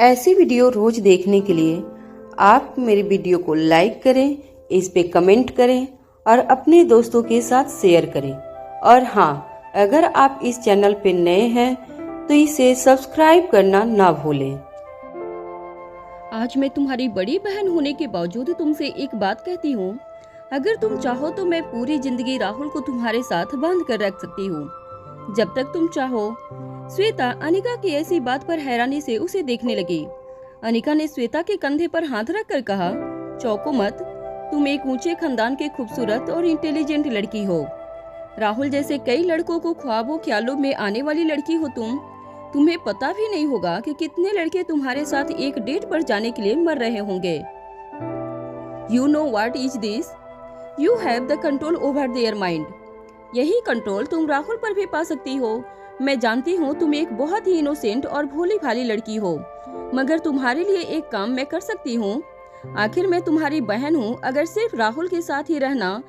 ऐसी वीडियो रोज देखने के लिए आप मेरे वीडियो को लाइक करें, इस पे कमेंट करें और अपने दोस्तों के साथ शेयर करें। और हाँ, अगर आप इस चैनल पे नए हैं तो इसे सब्सक्राइब करना ना भूलें। आज मैं तुम्हारी बड़ी बहन होने के बावजूद तुमसे एक बात कहती हूँ, अगर तुम चाहो तो मैं पूरी जिंदगी राहुल को तुम्हारे साथ बांध कर रख सकती हूँ, जब तक तुम चाहो। श्वेता अनिका की ऐसी बात पर हैरानी से उसे देखने लगी। अनिका ने श्वेता के कंधे पर हाथ रखकर कहा, चौंको मत, तुम एक ऊंचे खानदान के खूबसूरत और इंटेलिजेंट लड़की हो। राहुल जैसे कई लड़कों को ख्वाबों ख्यालों में आने वाली लड़की हो तुम। तुम्हें पता भी नहीं होगा कि कितने लड़के तुम्हारे साथ एक डेट पर जाने के लिए मर रहे होंगे। You know what is this? You have the control over their mind. यही कंट्रोल तुम राहुल पर भी पा सकती हो। मैं जानती हूँ तुम एक बहुत ही इनोसेंट और भोली भाली लड़की हो, मगर तुम्हारे लिए एक काम मैं कर सकती हूँ। आखिर मैं तुम्हारी बहन हूँ। अगर सिर्फ राहुल के साथ ही रहना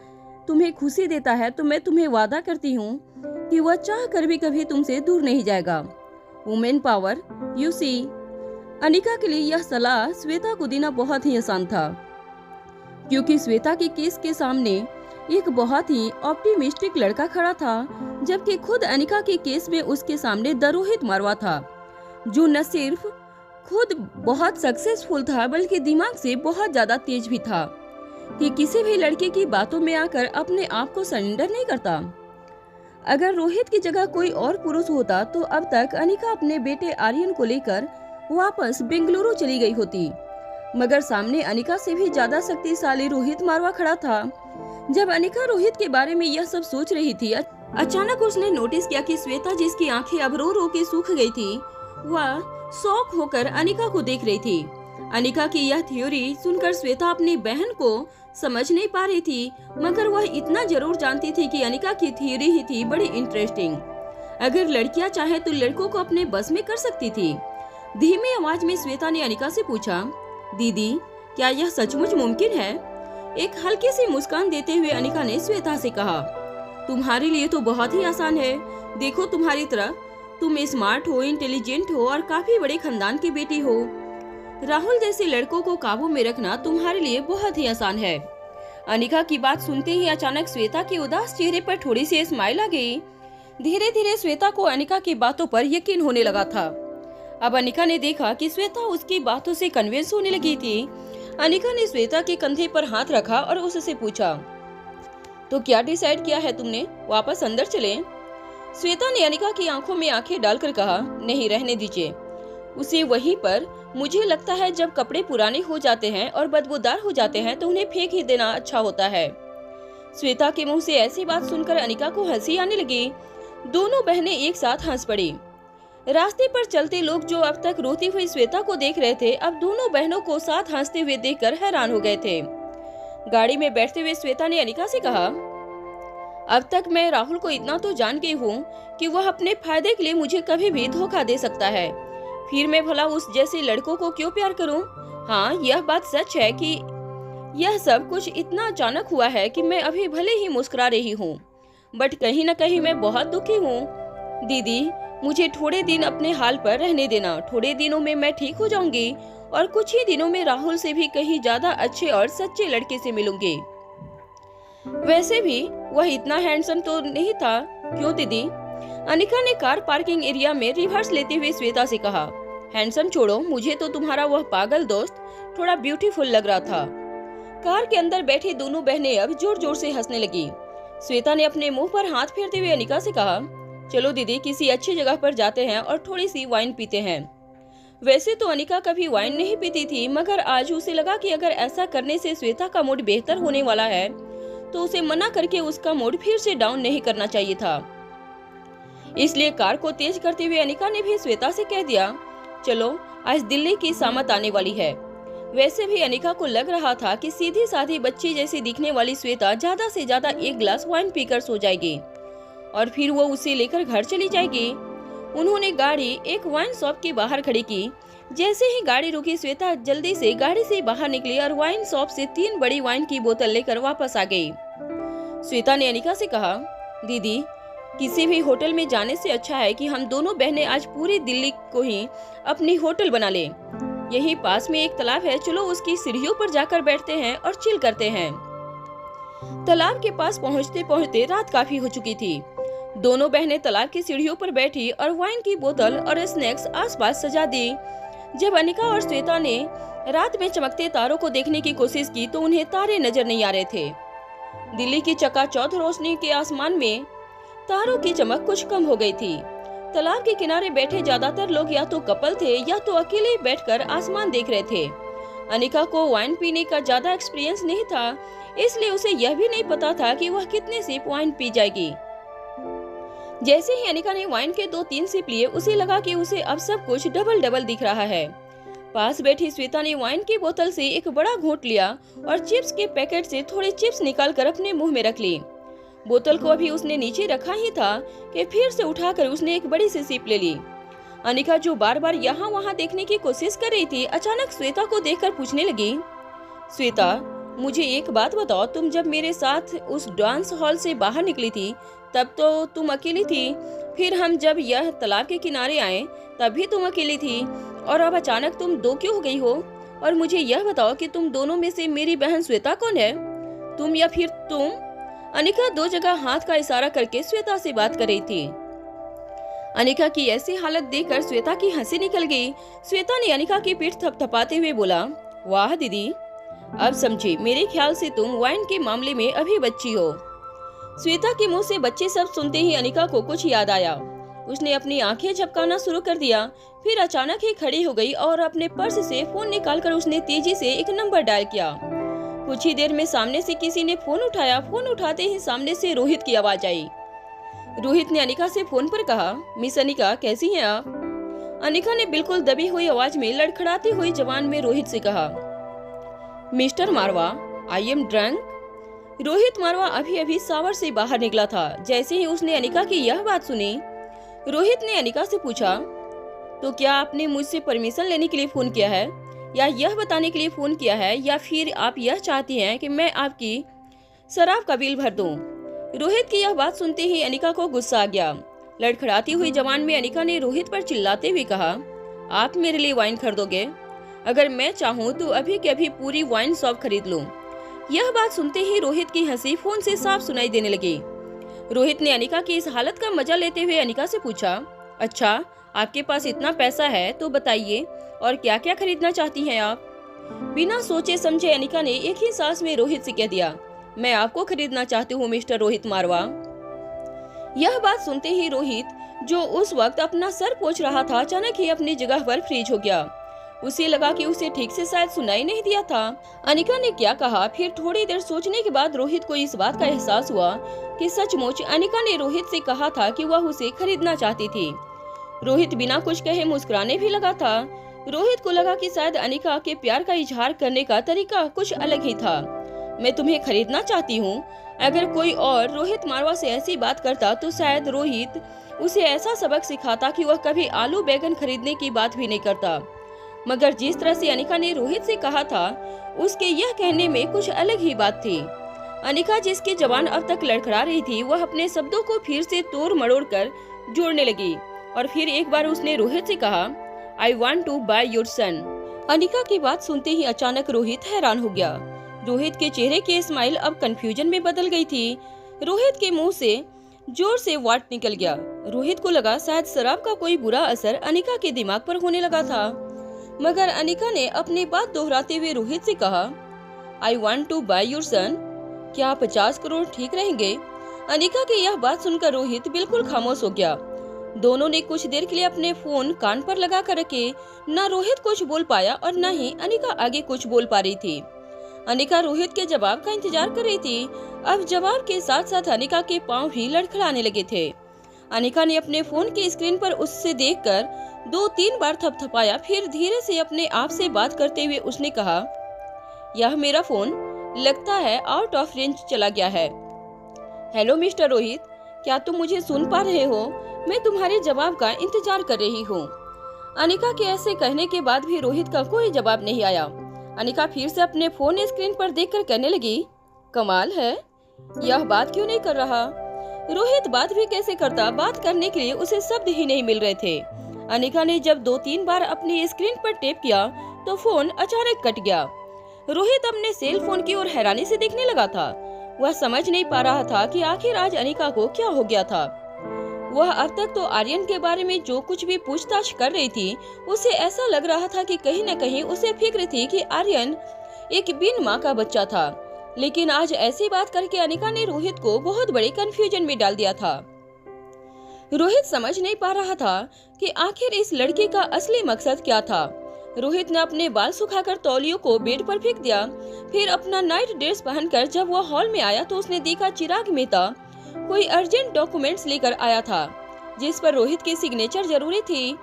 तुम्हें खुशी देता है तो मैं तुम्हें वादा करती हूँ कि वह चाह कर भी कभी तुमसे दूर नहीं जाएगा। Women power, you see. Anika के लिए यह सलाह श्वेता को देना बहुत ही आसान था, क्योंकि श्वेता के केस के सामने एक बहुत ही ऑप्टिमिस्टिक लड़का खड़ा था, जबकि खुद अनिका के केस में उसके सामने द रोहित मारवा था, जो न सिर्फ खुद बहुत सक्सेसफुल था बल्कि दिमाग से बहुत ज्यादा तेज भी था, कि किसी भी लड़के की बातों में आकर अपने आप को सरेंडर नहीं करता। अगर रोहित की जगह कोई और पुरुष होता तो अब तक अनिका अपने बेटे आर्यन को लेकर वापस बेंगलुरु चली गई होती, मगर सामने अनिका से भी ज्यादा शक्तिशाली रोहित मारवा खड़ा था। जब अनिका रोहित के बारे में यह सब सोच रही थी, अचानक उसने नोटिस किया कि श्वेता, जिसकी आंखें अब रो रो के सूख गई थी, वह शॉक होकर अनिका को देख रही थी। अनिका की यह थ्योरी सुनकर श्वेता अपनी बहन को समझ नहीं पा रही थी, मगर वह इतना जरूर जानती थी कि अनिका की थ्योरी ही थी बड़ी इंटरेस्टिंग। अगर लड़कियां चाहे तो लड़कों को अपने बस में कर सकती थी। धीमी आवाज में श्वेता ने अनिका से पूछा, दीदी, क्या यह सचमुच मुमकिन है? एक हल्की सी मुस्कान देते हुए अनिका ने श्वेता से कहा, तुम्हारे लिए तो बहुत ही आसान है। देखो तुम्हारी तरह, तुम स्मार्ट हो, इंटेलिजेंट हो और काफी बड़े खानदान की बेटी हो। राहुल जैसे लड़कों को काबू में रखना तुम्हारे लिए बहुत ही आसान है। अनिका की बात सुनते ही अचानक श्वेता के उदास चेहरे पर थोड़ी सी स्माइल आ गई। धीरे धीरे श्वेता को अनिका की बातों पर यकीन होने लगा था। अब अनिका ने देखा कि श्वेता उसकी बातों से कन्विंस होने लगी थी। अनिका ने श्वेता के कंधे पर हाथ रखा और उससे पूछा, तो क्या डिसाइड किया है तुमने? वापस अंदर चलें? श्वेता ने अनिका की आंखों में आंखें डालकर कहा, नहीं, रहने दीजिए उसे वहीं पर। मुझे लगता है जब कपड़े पुराने हो जाते हैं और बदबूदार हो जाते हैं तो उन्हें फेंक ही देना अच्छा होता है। श्वेता के मुंह से ऐसी बात सुनकर अनिका को हंसी आने लगी। दोनों बहनें एक साथ हंस पड़ी। रास्ते पर चलते लोग जो अब तक रोती हुई श्वेता को देख रहे थे, अब दोनों बहनों को साथ हंसते हुए देखकर हैरान हो गए थे। गाड़ी में बैठते हुए श्वेता ने अनिका से कहा, अब तक मैं राहुल को इतना तो जान गई हूँ कि वह अपने फायदे के लिए मुझे कभी भी धोखा दे सकता है। फिर मैं भला उस जैसे लड़कों को क्यों प्यार करूं? हाँ, यह बात सच है कि यह सब कुछ इतना अचानक हुआ है कि मैं अभी भले ही मुस्कुरा रही हूँ, बट कहीं न कहीं मैं बहुत दुखी हूँ। दीदी, मुझे थोड़े दिन अपने हाल पर रहने देना। थोड़े दिनों में मैं ठीक हो जाऊंगी और कुछ ही दिनों में राहुल से भी कहीं ज्यादा अच्छे और सच्चे लड़के से मिलूंगी। वैसे भी वह इतना हैंडसम तो नहीं था, क्यों दीदी? अनिका ने कार पार्किंग एरिया में रिवर्स लेते हुए श्वेता से कहा, हैंडसम छोड़ो, मुझे तो तुम्हारा वह पागल दोस्त थोड़ा ब्यूटीफुल लग रहा था। कार के अंदर बैठी दोनों बहनें अब जोर जोर से हंसने लगी। श्वेता ने अपने मुंह पर हाथ फेरते हुए अनिका से कहा, चलो दीदी, किसी अच्छी जगह पर जाते हैं और थोड़ी सी वाइन पीते हैं। वैसे तो अनिका कभी वाइन नहीं पीती थी, मगर आज उसे लगा कि अगर ऐसा करने से श्वेता का मूड बेहतर होने वाला है तो उसे मना करके उसका मूड फिर से डाउन नहीं करना चाहिए था। इसलिए कार को तेज करते हुए अनिका ने भी श्वेता से कह दिया, चलो, आज दिल्ली की सामत आने वाली है। वैसे भी अनिका को लग रहा था कि सीधी साधी बच्ची जैसी दिखने वाली श्वेता ज्यादा से ज्यादा एक ग्लास वाइन पीकर सो जाएगी और फिर वो उसे लेकर घर चली जाएगी। उन्होंने गाड़ी एक वाइन शॉप के बाहर खड़ी की। जैसे ही गाड़ी रुकी, श्वेता जल्दी से गाड़ी से बाहर निकली और वाइन शॉप से 3 बड़ी वाइन की बोतल लेकर वापस आ गई। श्वेता ने अनिका से कहा, दीदी, किसी भी होटल में जाने से अच्छा है कि हम दोनों बहनें आज पूरी दिल्ली को ही अपनी होटल बना लें। यहीं पास में एक तालाब है, चलो उसकी सीढ़ियों पर जाकर बैठते हैं और चिल करते हैं। तालाब के पास पहुंचते पहुंचते रात काफी हो चुकी थी। दोनों बहनें तालाब की सीढ़ियों पर बैठी और वाइन की बोतल और स्नैक्स आसपास सजा दी। जब अनिका और श्वेता ने रात में चमकते तारों को देखने की कोशिश की तो उन्हें तारे नजर नहीं आ रहे थे। दिल्ली की चकाचौंध रोशनी के आसमान में तारों की चमक कुछ कम हो गई थी। तालाब के किनारे बैठे ज्यादातर लोग या तो कपल थे या तो अकेले बैठकर आसमान देख रहे थे। अनिका को वाइन पीने का ज्यादा एक्सपीरियंस नहीं था, इसलिए उसे यह भी नहीं पता था कि वह कितने सिप वाइन पी जाएगी। जैसे ही अनिका ने वाइन के 2-3 सिप लिए, उसे लगा कि उसे अब सब कुछ डबल डबल दिख रहा है। पास बैठी श्वेता ने वाइन की बोतल से एक बड़ा घूंट लिया और चिप्स के पैकेट से थोड़े चिप्स निकालकर अपने मुंह में रख ली। बोतल को अभी उसने नीचे रखा ही था कि फिर से उठाकर उसने एक बड़ी सी सिप ले ली। अनिका जो बार बार यहाँ वहाँ देखने की कोशिश कर रही थी, अचानक श्वेता को देखकर पूछने लगी, श्वेता मुझे एक बात बताओ, तुम जब मेरे साथ उस डांस हॉल से बाहर निकली थी तब तो तुम अकेली थी, फिर हम जब यह तालाब के किनारे आए तब भी तुम अकेली थी, और अब अचानक तुम दो क्यों हो गई हो? और मुझे यह बताओ कि तुम दोनों में से मेरी बहन श्वेता कौन है, तुम या फिर तुम? अनिका 2 जगह हाथ का इशारा करके श्वेता से बात कर रही थी। अनिका की ऐसी हालत देखकर श्वेता की हंसी निकल गई। श्वेता ने अनिका की पीठ थपथपाते हुए बोला, वाह दीदी, अब समझी, मेरे ख्याल से तुम वाइन के मामले में अभी बच्ची हो। श्वेता के मुंह से बच्चे शब्द सुनते ही अनिका को कुछ याद आया। उसने अपनी आंखें झपकाना शुरू कर दिया, फिर अचानक ही खड़ी हो गई और अपने पर्स से फोन निकालकर उसने तेजी से एक नंबर डायल किया। कुछ ही देर में सामने से किसी ने फोन उठाया। फोन उठाते ही सामने से रोहित की आवाज आई। रोहित ने अनिका से फोन पर कहा, मिस अनिका कैसी हैं आप? अनिका ने बिल्कुल दबी हुई आवाज में लड़खड़ाती हुई जबान में रोहित से कहा, mister Marwah, I am drunk. Rohit Marwah अभी अभी शावर से बाहर निकला था। जैसे ही उसने अनिका की यह बात सुनी, रोहित ने अनिका से पूछा, तो क्या आपने मुझसे परमिशन लेने के लिए फोन किया है, या यह बताने के लिए फोन किया है, या फिर आप यह चाहती हैं कि मैं आपकी शराब का बिल भर दूं? रोहित की यह बात सुनते ही अनिका को गुस्सा आ गया। लड़खड़ाती हुई जबान में अनिका ने रोहित पर चिल्लाते हुए कहा, आप मेरे लिए वाइन खरीदोगे? अगर मैं चाहूँ तो अभी के अभी पूरी वाइन शॉप खरीद लूं। यह बात सुनते ही रोहित की हंसी फोन से साफ सुनाई देने लगी। रोहित ने अनिका की इस हालत का मजा लेते हुए अनिका से पूछा, अच्छा आपके पास इतना पैसा है तो बताइए, और क्या क्या खरीदना चाहती हैं आप? बिना सोचे समझे अनिका ने एक ही सांस में रोहित से कह दिया, मैं आपको खरीदना चाहती हूँ मिस्टर रोहित मारवा। यह बात सुनते ही रोहित, जो उस वक्त अपना सर पोंछ रहा था, अचानक ही अपनी जगह पर फ्रीज हो गया। उसे लगा कि उसे ठीक से शायद सुनाई नहीं दिया था अनिका ने क्या कहा। फिर थोड़ी देर सोचने के बाद रोहित को इस बात का एहसास हुआ कि सचमुच अनिका ने रोहित से कहा था कि वह उसे खरीदना चाहती थी। रोहित बिना कुछ कहे मुस्कुराने भी लगा था। रोहित को लगा कि शायद अनिका के प्यार का इजहार करने का तरीका कुछ अलग ही था। मैं तुम्हें खरीदना चाहती हूँ। अगर कोई और रोहित मारवा से ऐसी बात करता तो शायद रोहित उसे ऐसा सबक सिखाता कि वह कभी आलू बैगन खरीदने की बात भी नहीं करता। मगर जिस तरह से अनिका ने रोहित से कहा था, उसके यह कहने में कुछ अलग ही बात थी। अनिका जिसकी जबान अब तक लड़खड़ा रही थी, वह अपने शब्दों को फिर से तोड़ मरोड़ कर जोड़ने लगी और फिर एक बार उसने रोहित से कहा, I want to buy your son. Anika की बात सुनते ही अचानक रोहित हैरान हो गया। रोहित के चेहरे की स्माइल अब कंफ्यूजन में बदल गई थी। रोहित के मुंह से जोर से वाट निकल गया। रोहित को लगा शायद शराब का कोई बुरा असर अनिका के दिमाग पर होने लगा था। मगर अनिका ने अपनी बात दोहराते हुए रोहित से कहा, I want to buy your son. क्या 50 करोड़ ठीक रहेंगे? अनिका की यह बात सुनकर रोहित बिल्कुल खामोश हो गया। दोनों ने कुछ देर के लिए अपने फोन कान पर लगा कर रखे। न रोहित कुछ बोल पाया और न ही अनिका आगे कुछ बोल पा रही थी। अनिका रोहित के जवाब का इंतजार कर रही थी। अब जवाब के साथ साथ अनिका के पांव भी लड़खड़ाने लगे थे। अनिका ने अपने फोन की स्क्रीन पर उससे देखकर 2-3 बार थपथपाया। फिर धीरे से अपने आप से बात करते हुए उसने कहा, यह मेरा फोन लगता है आउट ऑफ रेंज चला गया है। हेलो मिस्टर रोहित, क्या तुम मुझे सुन पा रहे हो? मैं तुम्हारे जवाब का इंतजार कर रही हूँ। अनिका के ऐसे कहने के बाद भी रोहित का कोई जवाब नहीं आया। अनिका फिर से अपने फोन स्क्रीन पर देखकर कहने लगी, कमाल है, यह बात क्यों नहीं कर रहा? रोहित बात भी कैसे करता? बात करने के लिए उसे शब्द ही नहीं मिल रहे थे। अनिका ने जब 2-3 बार अपनी स्क्रीन पर टैप किया तो फोन अचानक कट गया। रोहित अपने सेल फोन की ओर हैरानी से देखने लगा था। वह समझ नहीं पा रहा था कि आखिर आज अनिका को क्या हो गया था। वह अब तक तो आर्यन के बारे में जो कुछ भी पूछताछ कर रही थी, उसे ऐसा लग रहा था कि कहीं न कहीं उसे फिक्र थी कि आर्यन एक बिन माँ का बच्चा था। लेकिन आज ऐसी बात करके अनिका ने रोहित को बहुत बड़े कंफ्यूजन में डाल दिया था। रोहित समझ नहीं पा रहा था कि आखिर इस लड़के का असली मकसद क्या था। रोहित ने अपने बाल सुखाकर तौलियों को बेड पर फेंक दिया। फिर अपना नाइट ड्रेस पहनकर जब वह हॉल में आया तो उसने देखा चिराग मेहता कोई अर्जेंट डॉक्यूमेंट्स लेकर आया था, जिस पर रोहित की सिग्नेचर जरूरी थी।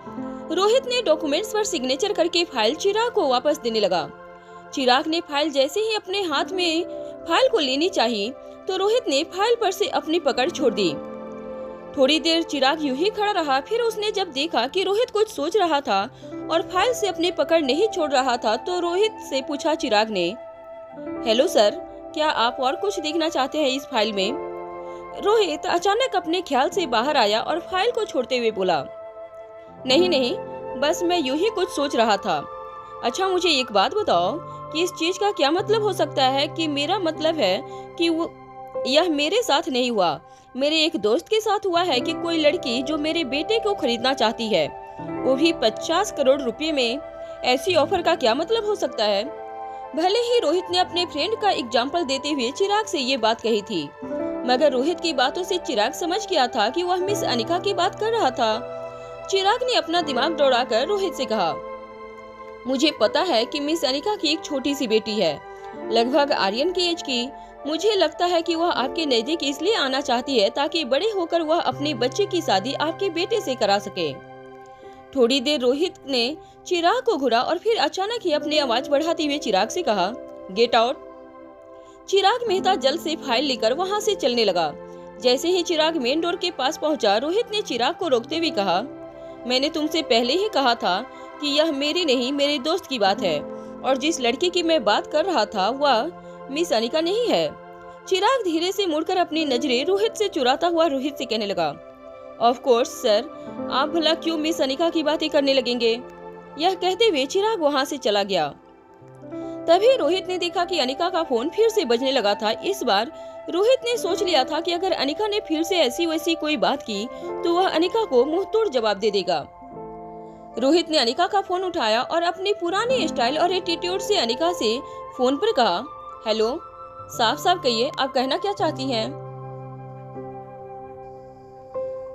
रोहित ने डॉक्यूमेंट्स पर सिग्नेचर करके फाइल चिराग को वापस देने लगा। चिराग ने फाइल जैसे ही अपने हाथ में फाइल को लेनी चाहिए तो रोहित ने फाइल पर से अपनी पकड़ छोड़ दी। थोड़ी देर चिराग यूं ही खड़ा रहा। फिर उसने जब देखा कि रोहित कुछ सोच रहा था और फाइल से अपनी पकड़ नहीं छोड़ रहा था तो रोहित से पूछा चिराग ने, हेलो सर, क्या आप और कुछ देखना चाहते हैं इस फाइल में? रोहित अचानक अपने ख्याल से बाहर आया और फाइल को छोड़ते हुए बोला, नहीं नहीं, बस मैं यूं ही कुछ सोच रहा था। अच्छा, मुझे एक बात बताओ कि इस चीज का क्या मतलब हो सकता है? कि मेरा मतलब है कि यह मेरे साथ नहीं हुआ, मेरे एक दोस्त के साथ हुआ है कि कोई लड़की जो मेरे बेटे को खरीदना चाहती है, वो भी 50 करोड़ रुपए में। ऐसी ऑफर का क्या मतलब हो सकता है? भले ही रोहित ने अपने फ्रेंड का एग्जाम्पल देते हुए चिराग से ये बात कही थी, मगर रोहित की बातों से चिराग समझ गया था कि वह मिस अनिका की बात कर रहा था। चिराग ने अपना दिमाग दौड़ाकर रोहित से कहा, मुझे पता है कि मिस अनिका की एक छोटी सी बेटी है, लगभग आर्यन की एज की। मुझे लगता है कि वह आपके नजदीक इसलिए आना चाहती है ताकि बड़े होकर वह अपने बच्चे की शादी आपके बेटे से करा सके। थोड़ी देर रोहित ने चिराग को घूरा और फिर अचानक ही अपनी आवाज बढ़ाते हुए चिराग से कहा, गेट आउट। चिराग मेहता जल्द से फाइल लेकर वहां से चलने लगा। जैसे ही चिराग मेन डोर के पास पहुंचा, रोहित ने चिराग को रोकते हुए कहा, मैंने तुमसे पहले ही कहा था कि यह मेरी नहीं, मेरे दोस्त की बात है, और जिस लड़की की मैं बात कर रहा था वह मिस अनिका नहीं है। चिराग धीरे से मुड़कर अपनी नजरें रोहित से चुराता हुआ रोहित से कहने लगा, ऑफ कोर्स सर, आप भला क्यों मिस अनिका की बातें करने लगेंगे? यह कहते हुए चिराग वहां से चला गया। तभी रोहित ने देखा कि अनिका का फोन फिर से बजने लगा था। इस बार रोहित ने सोच लिया था कि अगर अनिका ने फिर से ऐसी वैसी कोई बात की तो वह अनिका को मुंह तोड़ जवाब दे देगा। रोहित ने अनिका का फोन उठाया और अपनी पुरानी स्टाइल और एटीट्यूड से अनिका से फोन पर कहा, हेलो, साफ साफ कहिए, आप कहना क्या चाहती हैं?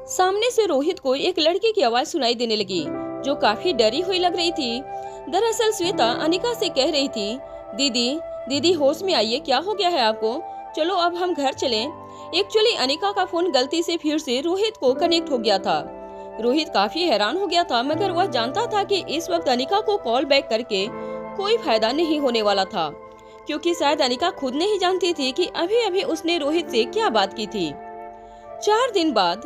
सामने से रोहित को एक लड़की की आवाज सुनाई देने लगी जो काफी डरी हुई लग रही थी। दरअसल श्वेता अनिका से कह रही थी, दीदी दीदी होश में आइए, क्या हो गया है आपको? चलो अब हम घर चलें। एक्चुअली अनिका का फोन गलती से फिर से रोहित को कनेक्ट हो गया था। रोहित काफी हैरान हो गया था, मगर वह जानता था कि इस वक्त अनिका को कॉल बैक करके कोई फायदा नहीं होने वाला था, क्योंकि शायद अनिका खुद नहीं जानती थी कि अभी अभी उसने रोहित से क्या बात की थी। 4 दिन बाद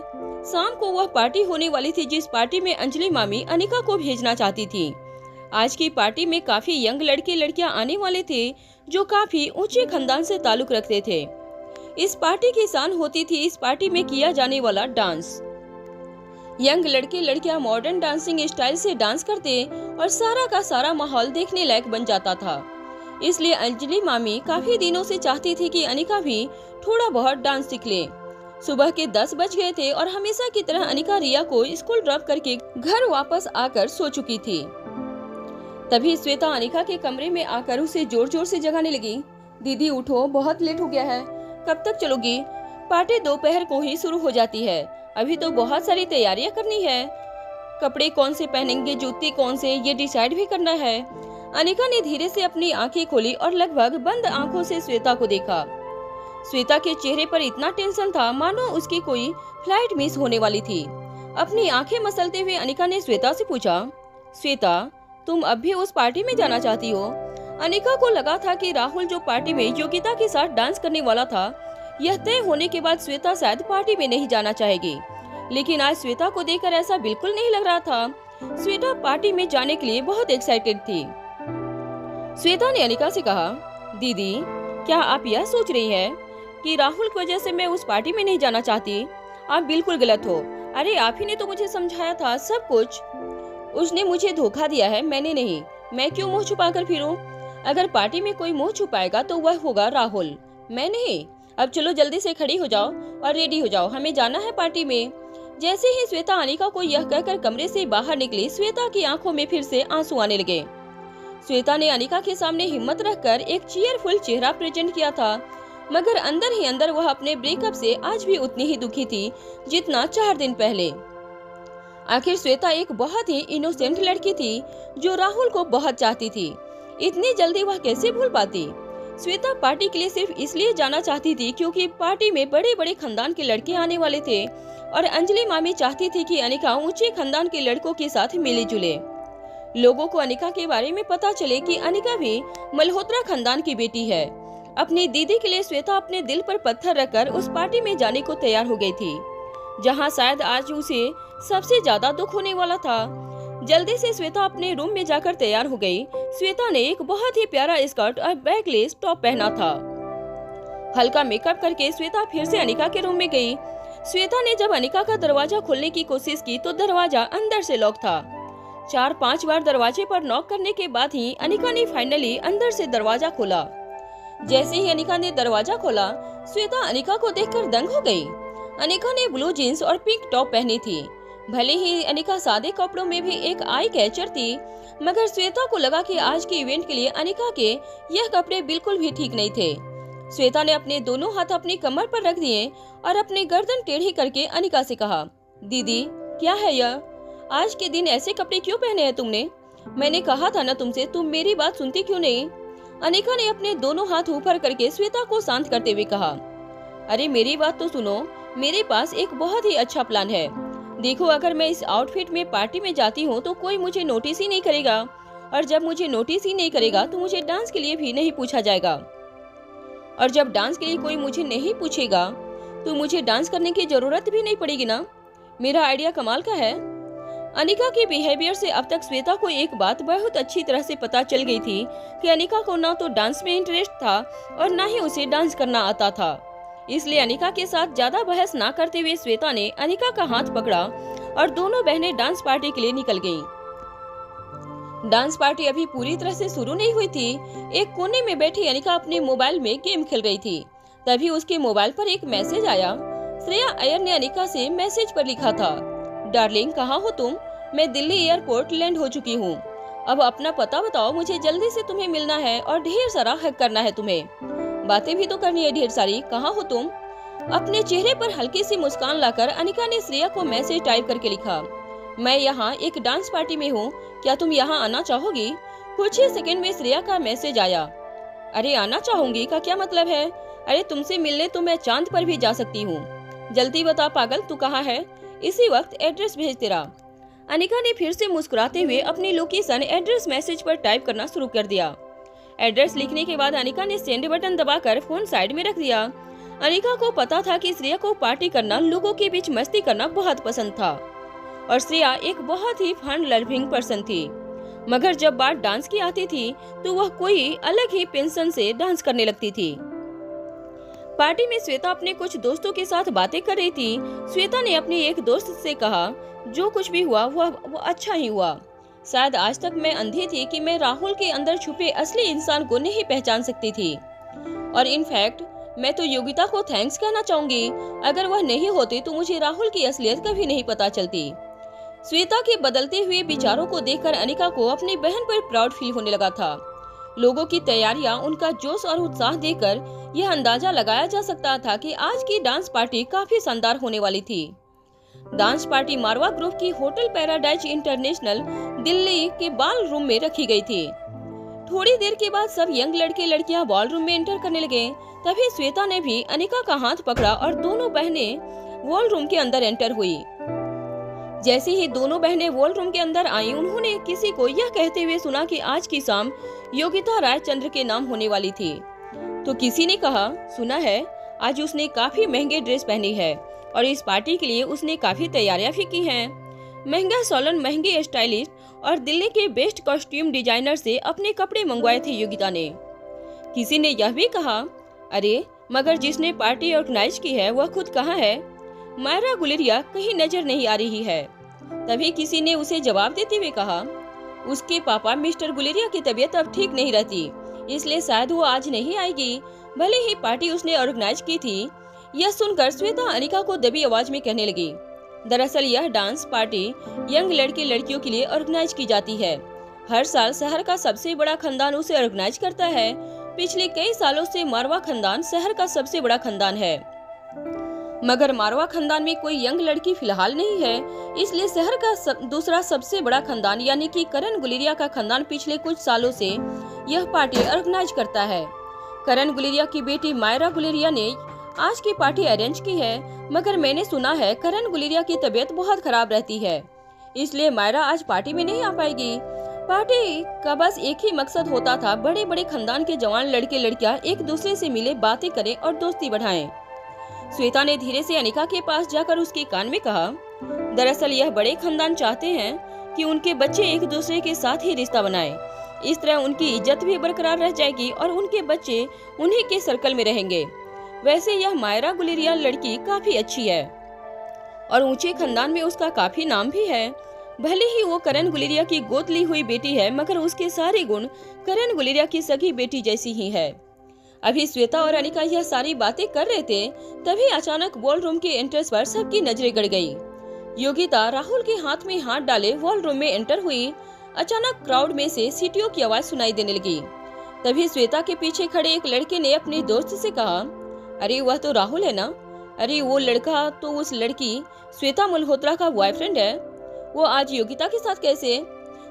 शाम को वह पार्टी होने वाली थी जिस पार्टी में अंजलि मामी अनिका को भेजना चाहती थी। आज की पार्टी में काफी यंग लड़के लड़कियां आने वाले थे जो काफी ऊंचे खानदान से ताल्लुक रखते थे। इस पार्टी की शान होती थी इस पार्टी में किया जाने वाला डांस। यंग लड़के लड़कियां मॉडर्न डांसिंग स्टाइल से डांस करते और सारा का सारा माहौल देखने लायक बन जाता था। इसलिए अंजलि मामी काफी दिनों से चाहती थी कि अनिका भी थोड़ा बहुत डांस सीख ले। सुबह के 10 बज गए थे और हमेशा की तरह अनिका रिया को स्कूल ड्रॉप करके घर वापस आकर सो चुकी थी। तभी श्वेता अनिका के कमरे में आकर उसे जोर जोर से जगाने लगी। दीदी उठो, बहुत लेट हो गया है, कब तक चलोगी? पार्टी दोपहर को ही शुरू हो जाती है, अभी तो बहुत सारी तैयारियां करनी है। कपड़े कौन से पहनेंगे, जूते कौन से, ये डिसाइड भी करना है। अनिका ने धीरे से अपनी आंखें खोली और लगभग बंद आंखों से श्वेता को देखा। श्वेता के चेहरे पर इतना टेंशन था मानो उसकी कोई फ्लाइट मिस होने वाली थी। अपनी आंखें मसलते हुए अनिका ने श्वेता से पूछा, श्वेता तुम अब भी उस पार्टी में जाना चाहती हो? अनिका को लगा था कि राहुल जो पार्टी में योगिता के साथ डांस करने वाला था, यह तय होने के बाद श्वेता शायद पार्टी में नहीं जाना चाहेगी, लेकिन आज श्वेता को देखकर ऐसा बिल्कुल नहीं लग रहा था। श्वेता पार्टी में जाने के लिए बहुत एक्साइटेड थी। श्वेता ने अनिका से कहा, दीदी क्या आप यह सोच रही हैं कि राहुल की वजह से मैं उस पार्टी में नहीं जाना चाहती? आप बिल्कुल गलत हो। अरे आप ही ने तो मुझे समझाया था सब कुछ। उसने मुझे धोखा दिया है, मैंने नहीं। मैं क्यों मुंह छुपा कर फिरूं? अगर पार्टी में कोई मुंह छुपाएगा तो वह होगा राहुल, मैं नहीं। अब चलो जल्दी से खड़ी हो जाओ और रेडी हो जाओ, हमें जाना है पार्टी में। जैसे ही श्वेता अनिका को यह कहकर कमरे से बाहर निकली, श्वेता की आंखों में फिर से आंसू आने लगे। श्वेता ने अनिका के सामने हिम्मत रखकर एक चीयरफुल चेहरा प्रेजेंट किया था, मगर अंदर ही अंदर वह अपने ब्रेकअप से आज भी उतनी ही दुखी थी जितना 4 दिन पहले। आखिर श्वेता एक बहुत ही इनोसेंट लड़की थी जो राहुल को बहुत चाहती थी। इतनी जल्दी वह कैसे भूल पाती? श्वेता पार्टी के लिए सिर्फ इसलिए जाना चाहती थी क्योंकि पार्टी में बड़े बड़े खानदान के लड़के आने वाले थे और अंजलि मामी चाहती थी कि अनिका ऊंचे खानदान के लड़कों के साथ मिले जुले। लोगों को अनिका के बारे में पता चले कि अनिका भी मल्होत्रा खानदान की बेटी है। अपनी दीदी के लिए श्वेता अपने दिल पर पत्थर रखकर उस पार्टी में जाने को तैयार हो गई थी, जहां शायद आज उसे सबसे ज्यादा दुख होने वाला था। जल्दी से श्वेता अपने रूम में जाकर तैयार हो गई। श्वेता ने एक बहुत ही प्यारा स्कर्ट और बैकलेस टॉप पहना था। हल्का मेकअप करके श्वेता फिर से अनिका के रूम में गई। श्वेता ने जब अनिका का दरवाजा खोलने की कोशिश की तो दरवाजा अंदर से लॉक था। 4-5 बार दरवाजे पर नॉक करने के बाद ही अनिका ने फाइनली अंदर से दरवाजा खोला। जैसे ही अनिका ने दरवाजा खोला, श्वेता अनिका को देखकर दंग हो गई। अनिका ने ब्लू जीन्स और पिंक टॉप पहनी थी। भले ही अनिका सादे कपड़ों में भी एक आई कैचर थी, मगर श्वेता को लगा कि आज के इवेंट के लिए अनिका के यह कपड़े बिल्कुल भी ठीक नहीं थे। श्वेता ने अपने दोनों हाथ अपनी कमर पर रख दिए और अपनी गर्दन टेढ़ी करके अनिका से कहा, दीदी क्या है यह? आज के दिन ऐसे कपड़े क्यों पहने हैं तुमने? मैंने कहा था ना तुमसे, तुम मेरी बात सुनती क्यों नहीं? अनिका ने अपने दोनों हाथ ऊपर करके श्वेता को शांत करते हुए कहा, अरे मेरी बात तो सुनो, मेरे पास एक बहुत ही अच्छा प्लान है। देखो, अगर मैं इस आउटफिट में पार्टी में जाती हूँ तो कोई मुझे नोटिस ही नहीं करेगा, और जब मुझे नोटिस ही नहीं करेगा तो मुझे डांस के लिए भी नहीं पूछा जाएगा, और जब डांस के लिए कोई मुझे नहीं पूछेगा तो मुझे डांस करने की जरूरत भी नहीं पड़ेगी ना। मेरा आइडिया कमाल का है। अनिका के बिहेवियर से अब तक श्वेता को एक बात बहुत अच्छी तरह से पता चल गई थी कि अनिका को ना तो डांस में इंटरेस्ट था और ना ही उसे डांस करना आता था। इसलिए अनिका के साथ ज्यादा बहस ना करते हुए श्वेता ने अनिका का हाथ पकड़ा और दोनों बहनें डांस पार्टी के लिए निकल गईं। डांस पार्टी अभी पूरी तरह से शुरू नहीं हुई थी। एक कोने में बैठी अनिका अपने मोबाइल में गेम खेल रही थी। तभी उसके मोबाइल पर एक मैसेज आया। श्रेया अय्यर ने अनिका से मैसेज पर लिखा था, डार्लिंग कहाँ हो तुम? मैं दिल्ली एयरपोर्ट लैंड हो चुकी हूँ। अब अपना पता बताओ, मुझे जल्दी से तुम्हें मिलना है और ढेर सारा हक करना है तुम्हें। बातें भी तो करनी है ढेर सारी। कहाँ हो तुम? अपने चेहरे पर हल्की सी मुस्कान लाकर अनिका ने श्रेया को मैसेज टाइप करके लिखा, मैं यहाँ एक डांस पार्टी में हूँ, क्या तुम यहाँ आना चाहोगी? कुछ ही सेकंड में श्रेया का मैसेज आया, अरे आना चाहूंगी का क्या मतलब है? अरे तुमसे मिलने तो मैं चांद पर भी जा सकती हूँ। जल्दी बता पागल, तू कहाँ है? इसी वक्त एड्रेस भेज तेरा। अनिका ने फिर से मुस्कुराते हुए अपनी लोकेशन एड्रेस मैसेज पर टाइप करना शुरू कर दिया। एड्रेस लिखने के बाद अनिका ने सेंड बटन दबाकर फोन साइड में रख दिया। अनिका को पता था कि श्रेया को पार्टी करना, लोगों के बीच मस्ती करना बहुत पसंद था और श्रेया एक बहुत ही फन लविंग पर्सन थी, मगर जब बात डांस की आती थी तो वह कोई अलग ही पेंशन से डांस करने लगती थी। पार्टी में श्वेता अपने कुछ दोस्तों के साथ बातें कर रही थी। श्वेता ने अपने एक दोस्त से कहा, जो कुछ भी हुआ वो अच्छा ही हुआ। शायद आज तक मैं अंधी थी कि मैं राहुल के अंदर छुपे असली इंसान को नहीं पहचान सकती थी, और इनफैक्ट मैं तो योगिता को थैंक्स कहना चाहूंगी। अगर वह नहीं होती तो मुझे राहुल की असलियत कभी नहीं पता चलती। श्वेता के बदलते हुए विचारों को देखकर अनिका को अपनी बहन पर प्राउड फील होने लगा था। लोगों की तैयारियां, उनका जोश और उत्साह देखकर यह अंदाजा लगाया जा सकता था कि आज की डांस पार्टी काफी शानदार होने वाली थी। डांस पार्टी मारवा ग्रुप की होटल पैराडाइज इंटरनेशनल दिल्ली के बॉल रूम में रखी गई थी। थोड़ी देर के बाद सब यंग लड़के लड़कियां बॉल रूम में एंटर करने लगे। तभी श्वेता ने भी अनिका का हाथ पकड़ा और दोनों बहनें वॉल रूम के अंदर एंटर हुई। जैसे ही दोनों बहनें वॉल रूम के अंदर आईं, उन्होंने किसी को यह कहते हुए सुना कि आज की शाम योगिता रायचंद्र के नाम होने वाली थी। तो किसी ने कहा, सुना है आज उसने काफी महंगे ड्रेस पहनी है और इस पार्टी के लिए उसने काफी तैयारियां भी की हैं। महंगा सैलून, महंगे स्टाइलिस्ट और दिल्ली के बेस्ट कॉस्ट्यूम डिजाइनर से अपने कपड़े मंगवाए थे योगिता ने। किसी ने यह भी कहा, अरे मगर जिसने पार्टी ऑर्गेनाइज की है वह खुद कहाँ है? मायरा गुलेरिया कहीं नजर नहीं आ रही है। तभी किसी ने उसे जवाब देते हुए कहा, उसके पापा मिस्टर गुलेरिया की तबीयत अब ठीक नहीं रहती, इसलिए शायद वो आज नहीं आएगी। भले ही पार्टी उसने ऑर्गेनाइज की थी। यह सुनकर श्वेता अनिका को दबी आवाज में कहने लगी, दरअसल यह डांस पार्टी यंग लड़के लड़कियों के लिए ऑर्गेनाइज की जाती है। हर साल शहर का सबसे बड़ा खानदान उसे ऑर्गेनाइज करता है। पिछले कई सालों से मारवा खानदान शहर का सबसे बड़ा खानदान है, मगर मारवा खानदान में कोई यंग लड़की फिलहाल नहीं है, इसलिए शहर का दूसरा सबसे बड़ा खानदान यानी कि करण गुलेरिया का खानदान पिछले कुछ सालों से यह पार्टी ऑर्गेनाइज करता है। करण गुलेरिया की बेटी मायरा गुलेरिया ने आज की पार्टी अरेंज की है, मगर मैंने सुना है करण गुलेरिया की तबीयत बहुत खराब रहती है, इसलिए मायरा आज पार्टी में नहीं आ पाएगी। पार्टी का बस एक ही मकसद होता था, बड़े बड़े खानदान के जवान लड़के लड़कियां एक दूसरे से मिले, बातें करें और दोस्ती बढ़ाएं। श्वेता ने धीरे से अनिका के पास जाकर उसके कान में कहा, दरअसल यह बड़े खानदान चाहते हैं कि उनके बच्चे एक दूसरे के साथ ही रिश्ता बनाएं। इस तरह उनकी इज्जत भी बरकरार रह जाएगी और उनके बच्चे उन्हीं के सर्कल में रहेंगे। वैसे यह मायरा गुलेरिया लड़की काफी अच्छी है और ऊंचे खानदान में उसका काफी नाम भी है। भले ही वो करण गुलेरिया की गोद ली हुई बेटी है, मगर उसके सारे गुण करण गुलेरिया की सगी बेटी जैसी ही है। अभी श्वेता और अनिका यह सारी बातें कर रहे थे, तभी अचानक बॉल रूम के एंट्रेंस पर सबकी नजरें गड़ गई। योगिता राहुल के हाथ में हाथ डाले बॉल रूम में एंटर हुई। अचानक क्राउड में से सीटियों की आवाज सुनाई देने लगी। तभी श्वेता के पीछे खड़े एक लड़के ने अपने दोस्त से कहा, अरे वह तो राहुल है ना? अरे वो लड़का तो उस लड़की श्वेता मल्होत्रा का बॉयफ्रेंड है, वो आज योगिता के साथ कैसे?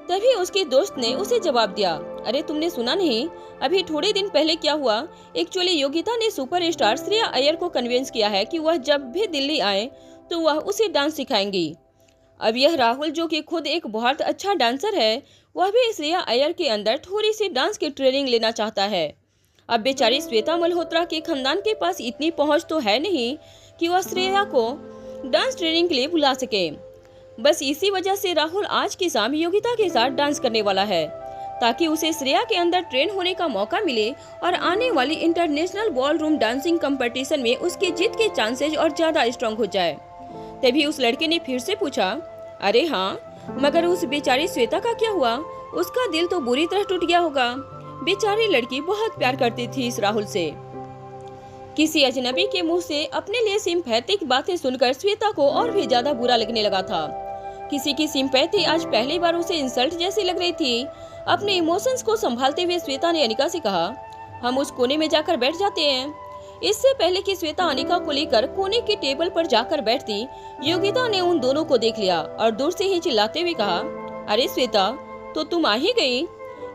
तभी उसके दोस्त ने उसे जवाब दिया, अरे तुमने सुना नहीं, अभी थोड़े दिन पहले क्या हुआ? एक्चुअली योगिता ने सुपरस्टार श्रेया अय्यर को कन्विंस किया है कि वह जब भी दिल्ली आए तो वह उसे डांस सिखाएंगी। अब यह राहुल जो कि खुद एक बहुत अच्छा डांसर है, वह भी श्रेया अय्यर के अंदर थोड़ी सी डांस की ट्रेनिंग लेना चाहता है। अब बेचारी श्वेता मल्होत्रा के खानदान के पास इतनी पहुंच तो है नहीं कि वह श्रेया को डांस ट्रेनिंग के लिए बुला सके। बस इसी वजह से राहुल आज की शाम योगिता के साथ डांस करने वाला है, ताकि उसे श्रेया के अंदर ट्रेन होने का मौका मिले और आने वाली international ball room dancing competition में उसकी जीत के चांसेस और ज्यादा स्ट्रॉन्ग हो जाए। तभी उस लड़के ने फिर से पूछा, अरे हाँ, मगर उस बेचारी श्वेता का क्या हुआ? उसका दिल तो बुरी तरह टूट गया होगा। बेचारी लड़की बहुत प्यार करती थी इस राहुल से। किसी अजनबी के मुंह से अपने लिए सिंपैथिक बातें सुनकर श्वेता को और भी ज्यादा बुरा लगने लगा था। किसी की सिंपैथी आज पहली बार उसे इंसल्ट जैसी लग रही थी। अपने इमोशंस को संभालते हुए श्वेता ने अनिका से कहा, हम उस कोने में जाकर बैठ जाते हैं। इससे पहले कि श्वेता अनिका को लेकर कोने की टेबल पर जाकर बैठती, योगिता ने उन दोनों को देख लिया और दूर से ही चिल्लाते हुए कहा, अरे श्वेता, तो तुम आ ही गई।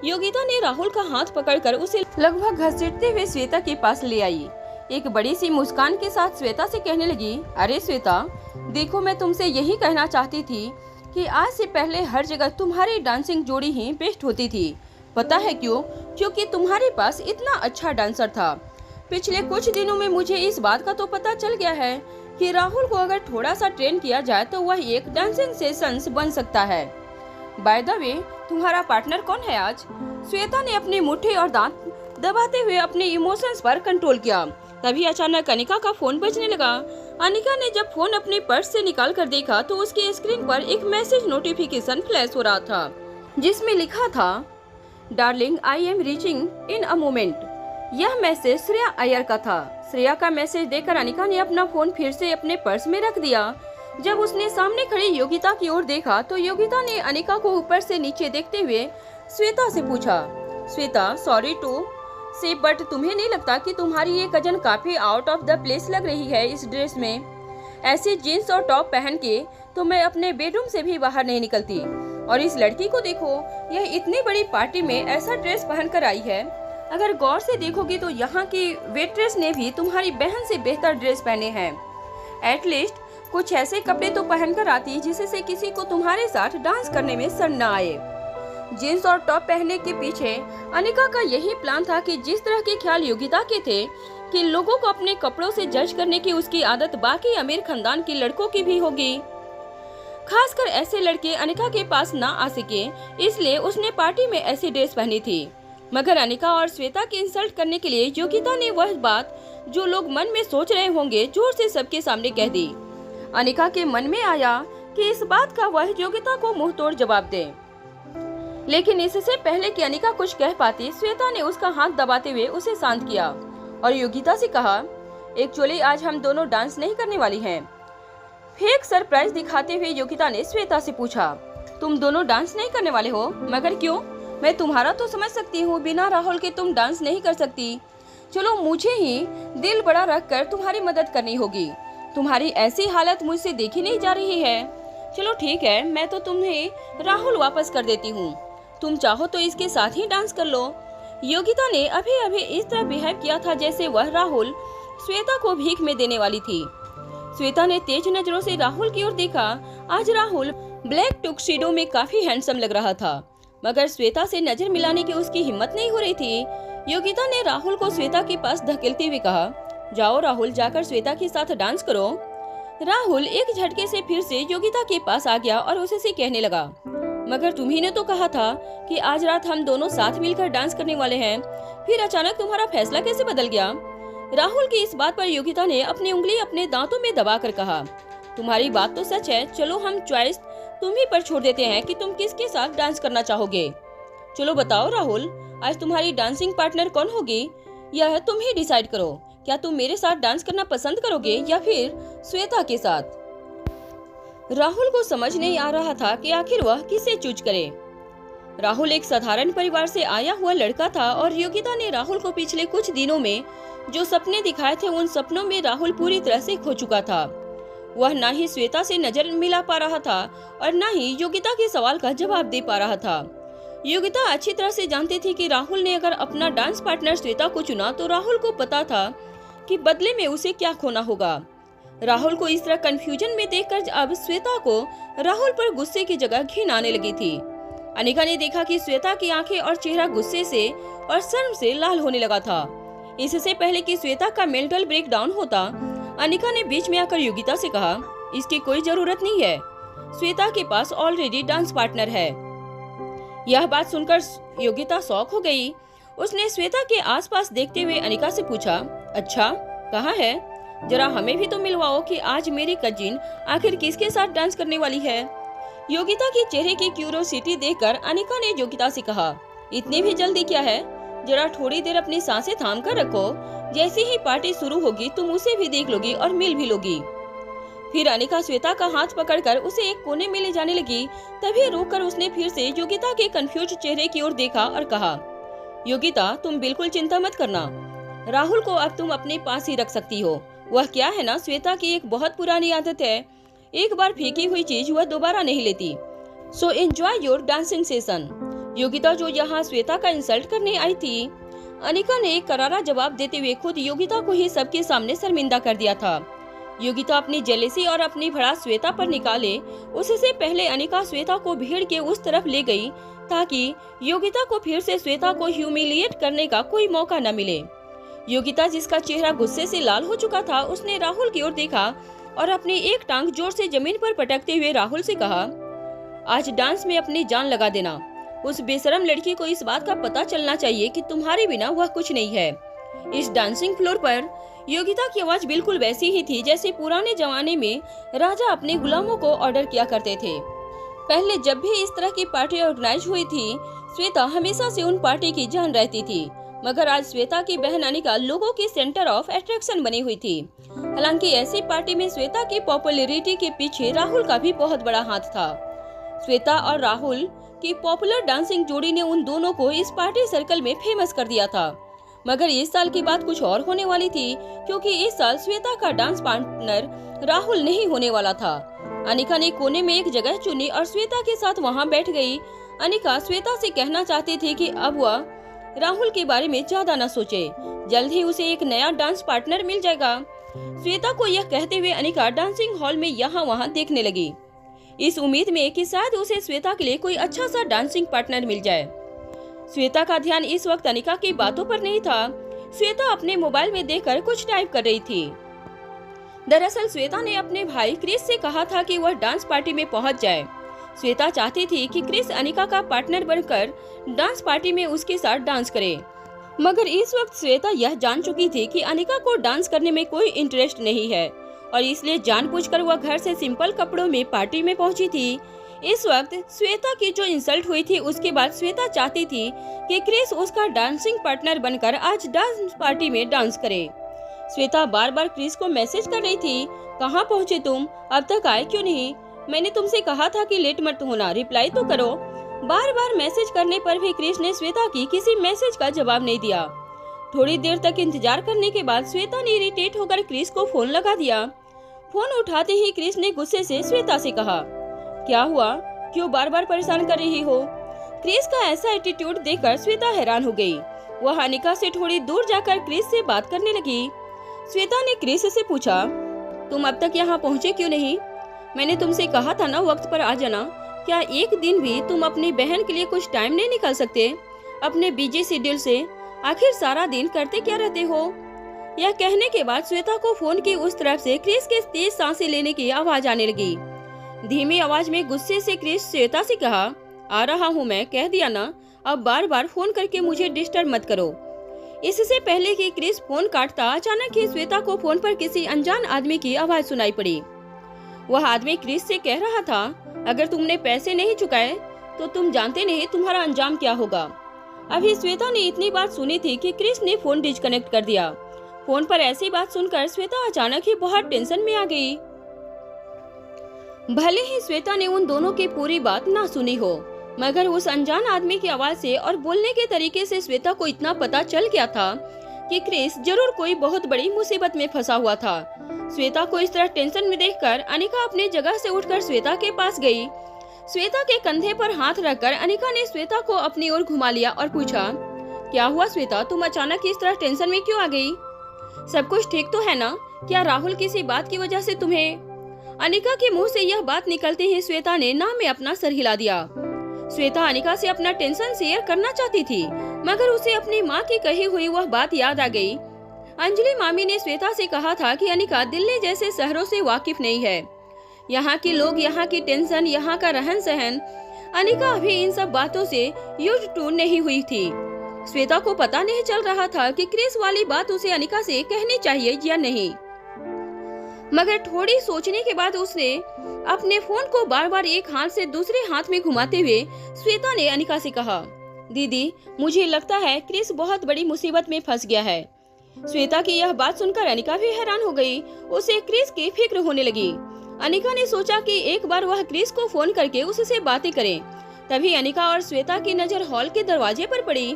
योगिता ने राहुल का हाथ पकड़कर उसे लगभग घसीटते हुए श्वेता के पास ले आई। एक बड़ी सी मुस्कान के साथ श्वेता से कहने लगी, अरे श्वेता, देखो मैं तुमसे यही कहना चाहती थी कि आज से पहले हर जगह तुम्हारी डांसिंग जोड़ी ही बेस्ट होती थी। पता है क्यों? क्योंकि तुम्हारे पास इतना अच्छा डांसर था। पिछले कुछ दिनों में मुझे इस बात का तो पता चल गया है कि राहुल को अगर थोड़ा सा ट्रेन किया जाए तो वह एक डांसिंग सेशंस बन सकता है। बाय द वे, तुम्हारा पार्टनर कौन है आज? श्वेता ने अपनी मुट्ठी और दांत दबाते हुए अपने इमोशंस पर कंट्रोल किया। तभी अचानक अनिका का फोन बजने लगा। अनिका ने जब फोन अपने पर्स से निकाल कर देखा तो उसके स्क्रीन पर एक मैसेज नोटिफिकेशन फ्लैश हो रहा था, जिसमें लिखा था, darling, I am reaching in a moment. यह मैसेज श्रेया अय्यर का था। श्रेया का मैसेज देखकर अनिका ने अपना फोन फिर से अपने पर्स में रख दिया। जब उसने सामने खड़ी योगिता की ओर देखा तो योगिता ने अनिका को ऊपर से नीचे देखते हुए श्वेता से पूछा, श्वेता, सॉरी टू से, बट तुम्हें नहीं लगता कि तुम्हारी ये कजन काफी आउट ऑफ द प्लेस लग रही है इस ड्रेस में? ऐसी जीन्स और टॉप पहन के तो मैं अपने बेडरूम से भी बाहर नहीं निकलती। और इस लड़की को देखो, यह इतनी बड़ी पार्टी में ऐसा ड्रेस पहन कर आई है। अगर गौर से देखोगी तो यहाँ की वेट्रेस ने भी तुम्हारी बहन से बेहतर ड्रेस पहने हैं। एटलीस्ट कुछ ऐसे कपड़े तो पहन कर आती जिससे किसी को तुम्हारे साथ डांस करने में शर्म न आए। जीन्स और टॉप पहनने के पीछे अनिका का यही प्लान था कि जिस तरह के ख्याल योगिता के थे कि लोगों को अपने कपड़ों से जज करने की उसकी आदत बाकी अमीर खानदान के लड़कों की भी होगी। खासकर ऐसे लड़के अनिका के पास ना आ सके, इसलिए उसने पार्टी में ऐसी ड्रेस पहनी थी। मगर अनिका और श्वेता की इंसल्ट करने के लिए योगिता ने वह बात जो लोग मन में सोच रहे होंगे जोर से सबके सामने कह दी। अनिका के मन में आया कि इस बात का वह योगिता को मुंह तोड़ जवाब दे। लेकिन इससे पहले कि अनिका कुछ कह पाती, श्वेता ने उसका हाथ दबाते हुए उसे शांत किया और योगिता से कहा, एक्चुअली आज हम दोनों डांस नहीं करने वाली हैं। फेक सरप्राइज दिखाते हुए योगिता ने श्वेता से पूछा, तुम दोनों डांस नहीं करने वाले हो? मगर क्यों? मैं तुम्हारा तो समझ सकती हूँ, बिना राहुल के तुम डांस नहीं कर सकती। चलो मुझे ही दिल बड़ा रख कर तुम्हारी मदद करनी होगी। तुम्हारी ऐसी हालत मुझसे देखी नहीं जा रही है। चलो ठीक है, मैं तो तुम्हें राहुल वापस कर देती हूँ। तुम चाहो तो इसके साथ ही डांस कर लो। योगिता ने अभी अभी इस तरह बिहेव किया था जैसे वह राहुल श्वेता को भीख में देने वाली थी। श्वेता ने तेज नजरों से राहुल की ओर देखा। आज राहुल ब्लैक टुक्सीडो में काफी हैंडसम लग रहा था, मगर श्वेता से नजर मिलाने की उसकी हिम्मत नहीं हो रही थी। योगिता ने राहुल को श्वेता के पास धकेलते हुए कहा, जाओ राहुल, जाकर श्वेता के साथ डांस करो। राहुल एक झटके से फिर से योगिता के पास आ गया और उसे कहने लगा, मगर तुम्ही ने तो कहा था कि आज रात हम दोनों साथ मिलकर डांस करने वाले हैं, फिर अचानक तुम्हारा फैसला कैसे बदल गया? राहुल की इस बात पर योगिता ने अपनी उंगली अपने दांतों में दबाकर कहा, तुम्हारी बात तो सच है। चलो हम चॉइस तुम्ही पर छोड़ देते हैं कि तुम किसके साथ डांस करना चाहोगे। चलो बताओ राहुल, आज तुम्हारी डांसिंग पार्टनर कौन होगी? यह तुम ही डिसाइड करो। क्या तुम मेरे साथ डांस करना पसंद करोगे या फिर श्वेता के साथ? राहुल को समझ नहीं आ रहा था कि आखिर वह किसे चूज करे। राहुल एक साधारण परिवार से आया हुआ लड़का था और योगिता ने राहुल को पिछले कुछ दिनों में जो सपने दिखाए थे, उन सपनों में राहुल पूरी तरह से खो चुका था। वह ना ही श्वेता से नजर मिला पा रहा था और ना ही योगिता के सवाल का जवाब दे पा रहा था। योगिता अच्छी तरह से जानती थी कि राहुल ने अगर अपना डांस पार्टनर श्वेता को चुना तो राहुल को पता था कि बदले में उसे क्या खोना होगा। राहुल को इस तरह कंफ्यूजन में देखकर अब श्वेता को राहुल पर गुस्से की जगह घिन आने लगी थी। अनिका ने देखा कि श्वेता की आंखें और चेहरा गुस्से से और शर्म से लाल होने लगा था। इससे पहले कि श्वेता का मेंटल ब्रेकडाउन होता, अनिका ने बीच में आकर योगिता से कहा, इसकी कोई जरूरत नहीं है, श्वेता के पास ऑलरेडी डांस पार्टनर है। यह बात सुनकर योगिता शॉक हो गई। उसने श्वेता के आसपास देखते हुए अनिका से पूछा, अच्छा कहाँ है? जरा हमें भी तो मिलवाओ कि आज मेरी कजिन आखिर किसके साथ डांस करने वाली है। योगिता के चेहरे की क्यूरियोसिटी देखकर अनिका ने योगिता से कहा, इतनी भी जल्दी क्या है? जरा थोड़ी देर अपनी सांसें थाम कर रखो, जैसे ही पार्टी शुरू होगी तुम उसे भी देख लोगी और मिल भी लोगी। फिर अनिका श्वेता का हाथ पकड़कर उसे एक कोने में ले जाने लगी। तभी रोककर उसने फिर से योगिता के कंफ्यूज चेहरे की ओर देखा और कहा, योगिता तुम बिल्कुल चिंता मत करना, राहुल को अब तुम अपने पास ही रख सकती हो। वह क्या है ना, श्वेता की एक बहुत पुरानी आदत है, एक बार फेंकी हुई चीज वह दोबारा नहीं लेती। So enjoy your dancing session. Yogita जो यहाँ श्वेता का इंसल्ट करने आई थी, अनिका ने एक करारा जवाब देते हुए खुद योगिता को ही सबके सामने शर्मिंदा कर दिया था। योगिता अपनी जेलेसी और अपनी भड़ास श्वेता पर निकाले उससे पहले अनिका श्वेता को भीड़ के उस तरफ ले गई ताकि योगिता को फिर से श्वेता को ह्यूमिलिएट करने का कोई मौका न मिले। योगिता जिसका चेहरा गुस्से से लाल हो चुका था, उसने राहुल की ओर देखा और अपनी एक टांग जोर से जमीन पर पटकते हुए राहुल से कहा, आज डांस में अपनी जान लगा देना। उस बेशरम लड़की को इस बात का पता चलना चाहिए कि तुम्हारे बिना वह कुछ नहीं है। इस डांसिंग फ्लोर पर योगिता की आवाज बिल्कुल वैसी ही थी जैसे पुराने जमाने में राजा अपने गुलामों को ऑर्डर किया करते थे। पहले जब भी इस तरह की पार्टी ऑर्गेनाइज हुई थी, श्वेता हमेशा से उन पार्टी की जान रहती थी, मगर आज श्वेता की बहन अनिका लोगों की सेंटर ऑफ अट्रैक्शन बनी हुई थी। हालांकि ऐसी पार्टी में श्वेता की पॉपुलैरिटी के पीछे राहुल का भी बहुत बड़ा हाथ था। श्वेता और राहुल की पॉपुलर डांसिंग जोड़ी ने उन दोनों को इस पार्टी सर्कल में फेमस कर दिया था। मगर इस साल की बात कुछ और होने वाली थी, क्योंकि इस साल श्वेता का डांस पार्टनर राहुल नहीं होने वाला था। अनिका ने कोने में एक जगह चुनी और श्वेता के साथ वहां बैठ गई। अनिका श्वेता से कहना चाहती थी कि अब वह राहुल के बारे में ज्यादा न सोचे, जल्द ही उसे एक नया डांस पार्टनर मिल जाएगा। श्वेता को यह कहते हुए अनिका डांसिंग हॉल में यहाँ वहाँ देखने लगी, इस उम्मीद में कि शायद उसे श्वेता के लिए कोई अच्छा सा डांसिंग पार्टनर मिल जाए। श्वेता का ध्यान इस वक्त अनिका की बातों पर नहीं था। श्वेता अपने मोबाइल में देखकर कुछ टाइप कर रही थी। दरअसल श्वेता ने अपने भाई क्रिस से कहा था कि वह डांस पार्टी में पहुंच जाए। श्वेता चाहती थी कि क्रिस अनिका का पार्टनर बनकर डांस पार्टी में उसके साथ डांस करे, मगर इस वक्त श्वेता यह जान चुकी थी कि अनिका को डांस करने में कोई इंटरेस्ट नहीं है और इसलिए जानबूझकर वह घर से सिंपल कपड़ों में पार्टी में पहुंची थी। इस वक्त श्वेता की जो इंसल्ट हुई थी उसके बाद श्वेता चाहती थी कि क्रिस उसका डांसिंग पार्टनर बनकर आज डांस पार्टी में डांस करे। श्वेता बार बार क्रिस को मैसेज कर रही थी, कहाँ पहुँचे तुम, अब तक आए क्यों नहीं, मैंने तुमसे कहा था कि लेट मत होना, रिप्लाई तो करो। बार बार मैसेज करने पर भी क्रिस ने श्वेता की किसी मैसेज का जवाब नहीं दिया। थोड़ी देर तक इंतजार करने के बाद श्वेता ने इरिटेट होकर क्रिस को फोन लगा दिया। फोन उठाते ही क्रिस ने गुस्से से श्वेता से कहा, क्या हुआ, क्यों बार बार परेशान कर रही हो। क्रिस का ऐसा एटीट्यूड देखकर श्वेता हैरान हो गई। वह अनिका से थोड़ी दूर जाकर क्रिस से बात करने लगी। श्वेता ने क्रिस से पूछा, तुम अब तक यहाँ पहुँचे क्यों नहीं, मैंने तुमसे कहा था ना वक्त पर आ जाना, क्या एक दिन भी तुम अपनी बहन के लिए कुछ टाइम नहीं निकाल सकते अपने बिजी शेड्यूल से, आखिर सारा दिन करते क्या रहते हो। यह कहने के बाद श्वेता को फोन की उस तरफ से क्रिस के तेज सांसें लेने की आवाज आने लगी। धीमी आवाज में गुस्से से क्रिस श्वेता से कहा, आ रहा हूँ मैं, कह दिया ना, अब बार बार फोन करके मुझे डिस्टर्ब मत करो। इससे पहले कि क्रिस फोन काटता, अचानक ही श्वेता को फोन पर किसी अनजान आदमी की आवाज सुनाई पड़ी। वह आदमी क्रिस से कह रहा था, अगर तुमने पैसे नहीं चुकाए तो तुम जानते नहीं तुम्हारा अंजाम क्या होगा। अभी श्वेता ने इतनी बात सुनी थी कि क्रिस ने फोन डिस्कनेक्ट कर दिया। फोन पर ऐसी बात सुनकर श्वेता अचानक ही बहुत टेंशन में आ गई। भले ही श्वेता ने उन दोनों की पूरी बात ना सुनी हो, मगर उस अनजान आदमी की आवाज से और बोलने के तरीके से श्वेता को इतना पता चल गया था कि क्रिस जरूर कोई बहुत बड़ी मुसीबत में फंसा हुआ था। श्वेता को इस तरह टेंशन में देखकर अनिका अपनी जगह से उठकर श्वेता के पास गई। श्वेता के कंधे पर हाथ रखकर अनिका ने श्वेता को अपनी ओर घुमा लिया और पूछा, क्या हुआ श्वेता, तुम अचानक इस तरह टेंशन में क्यों आ गई, सब कुछ ठीक तो है ना, क्या राहुल किसी बात की वजह से तुम्हें। अनिका के मुंह से यह बात निकलते ही श्वेता ने ना में अपना सर हिला दिया। श्वेता अनिका से अपना टेंशन शेयर करना चाहती थी, मगर उसे अपनी माँ की कही हुई वह बात याद आ गई। अंजलि मामी ने श्वेता से कहा था कि अनिका दिल्ली जैसे शहरों से वाकिफ नहीं है, यहाँ के लोग, यहाँ की टेंशन, यहाँ का रहन सहन। अनिका अभी इन सब बातों से यूज्ड टू नहीं हुई थी। श्वेता को पता नहीं चल रहा था कि क्रिस वाली बात उसे अनिका से कहनी चाहिए या नहीं, मगर थोड़ी सोचने के बाद उसने अपने फोन को बार बार एक हाथ से दूसरे हाथ में घुमाते हुए श्वेता ने अनिका से कहा, दीदी मुझे लगता है क्रिस बहुत बड़ी मुसीबत में फंस गया है। श्वेता की यह बात सुनकर अनिका भी हैरान हो गई। उसे क्रिस की फिक्र होने लगी। अनिका ने सोचा कि एक बार वह क्रिस को फोन करके उससे बातें करें। तभी अनिका और श्वेता की नजर हॉल के दरवाजे पर पड़ी।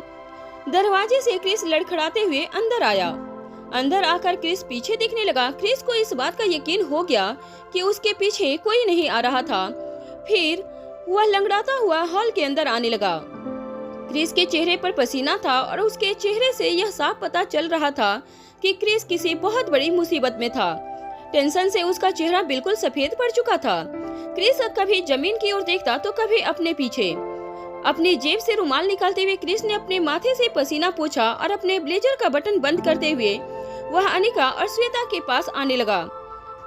दरवाजे से क्रिस लड़खड़ाते हुए अंदर आया। अंदर आकर क्रिस पीछे देखने लगा। क्रिस को इस बात का यकीन हो गया कि उसके पीछे कोई नहीं आ रहा था। फिर वह लंगड़ाता हुआ हॉल के अंदर आने लगा। क्रिस के चेहरे पर पसीना था और उसके चेहरे से यह साफ पता चल रहा था कि क्रिस किसी बहुत बड़ी मुसीबत में था। टेंशन से उसका चेहरा बिल्कुल सफेद पड़ चुका था। क्रिस कभी जमीन की ओर देखता तो कभी अपने पीछे। अपनी जेब से रुमाल निकालते हुए क्रिस ने अपने माथे से पसीना पोंछा और अपने ब्लेजर का बटन बंद करते हुए वह अनिका और श्वेता के पास आने लगा।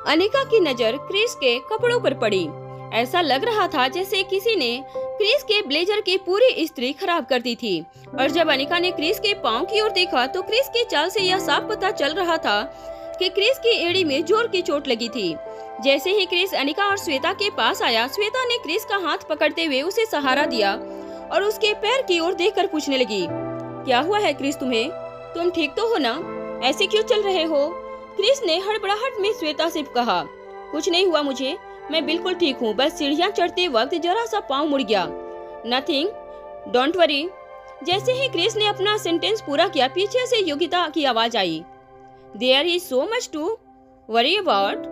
अनिका की नजर क्रिस के कपड़ों पर पड़ी। ऐसा लग रहा था जैसे किसी ने क्रिस के ब्लेजर की पूरी इस्त्री खराब कर दी थी। और जब अनिका ने क्रिस के पांव की ओर देखा तो क्रिस की चाल से यह साफ पता चल रहा था कि क्रिस की एड़ी में जोर की चोट लगी थी। जैसे ही क्रिस अनिका और श्वेता के पास आया, श्वेता ने क्रिस का हाथ पकड़ते हुए उसे सहारा दिया और उसके पैर की ओर देखकर पूछने लगी, क्या हुआ है क्रिस तुम्हें, तुम ठीक तो हो ना, ऐसे क्यों चल रहे हो। क्रिस ने हड़बड़ाहट में श्वेता से कहा, कुछ नहीं हुआ मुझे, मैं बिल्कुल ठीक हूँ, बस सीढ़ियाँ चढ़ते वक्त जरा सा पाँव मुड़ गया, नथिंग, डोंट वरी। जैसे ही क्रिस ने अपना सेंटेंस पूरा किया, पीछे से योगिता की आवाज आई, there is so much to worry about,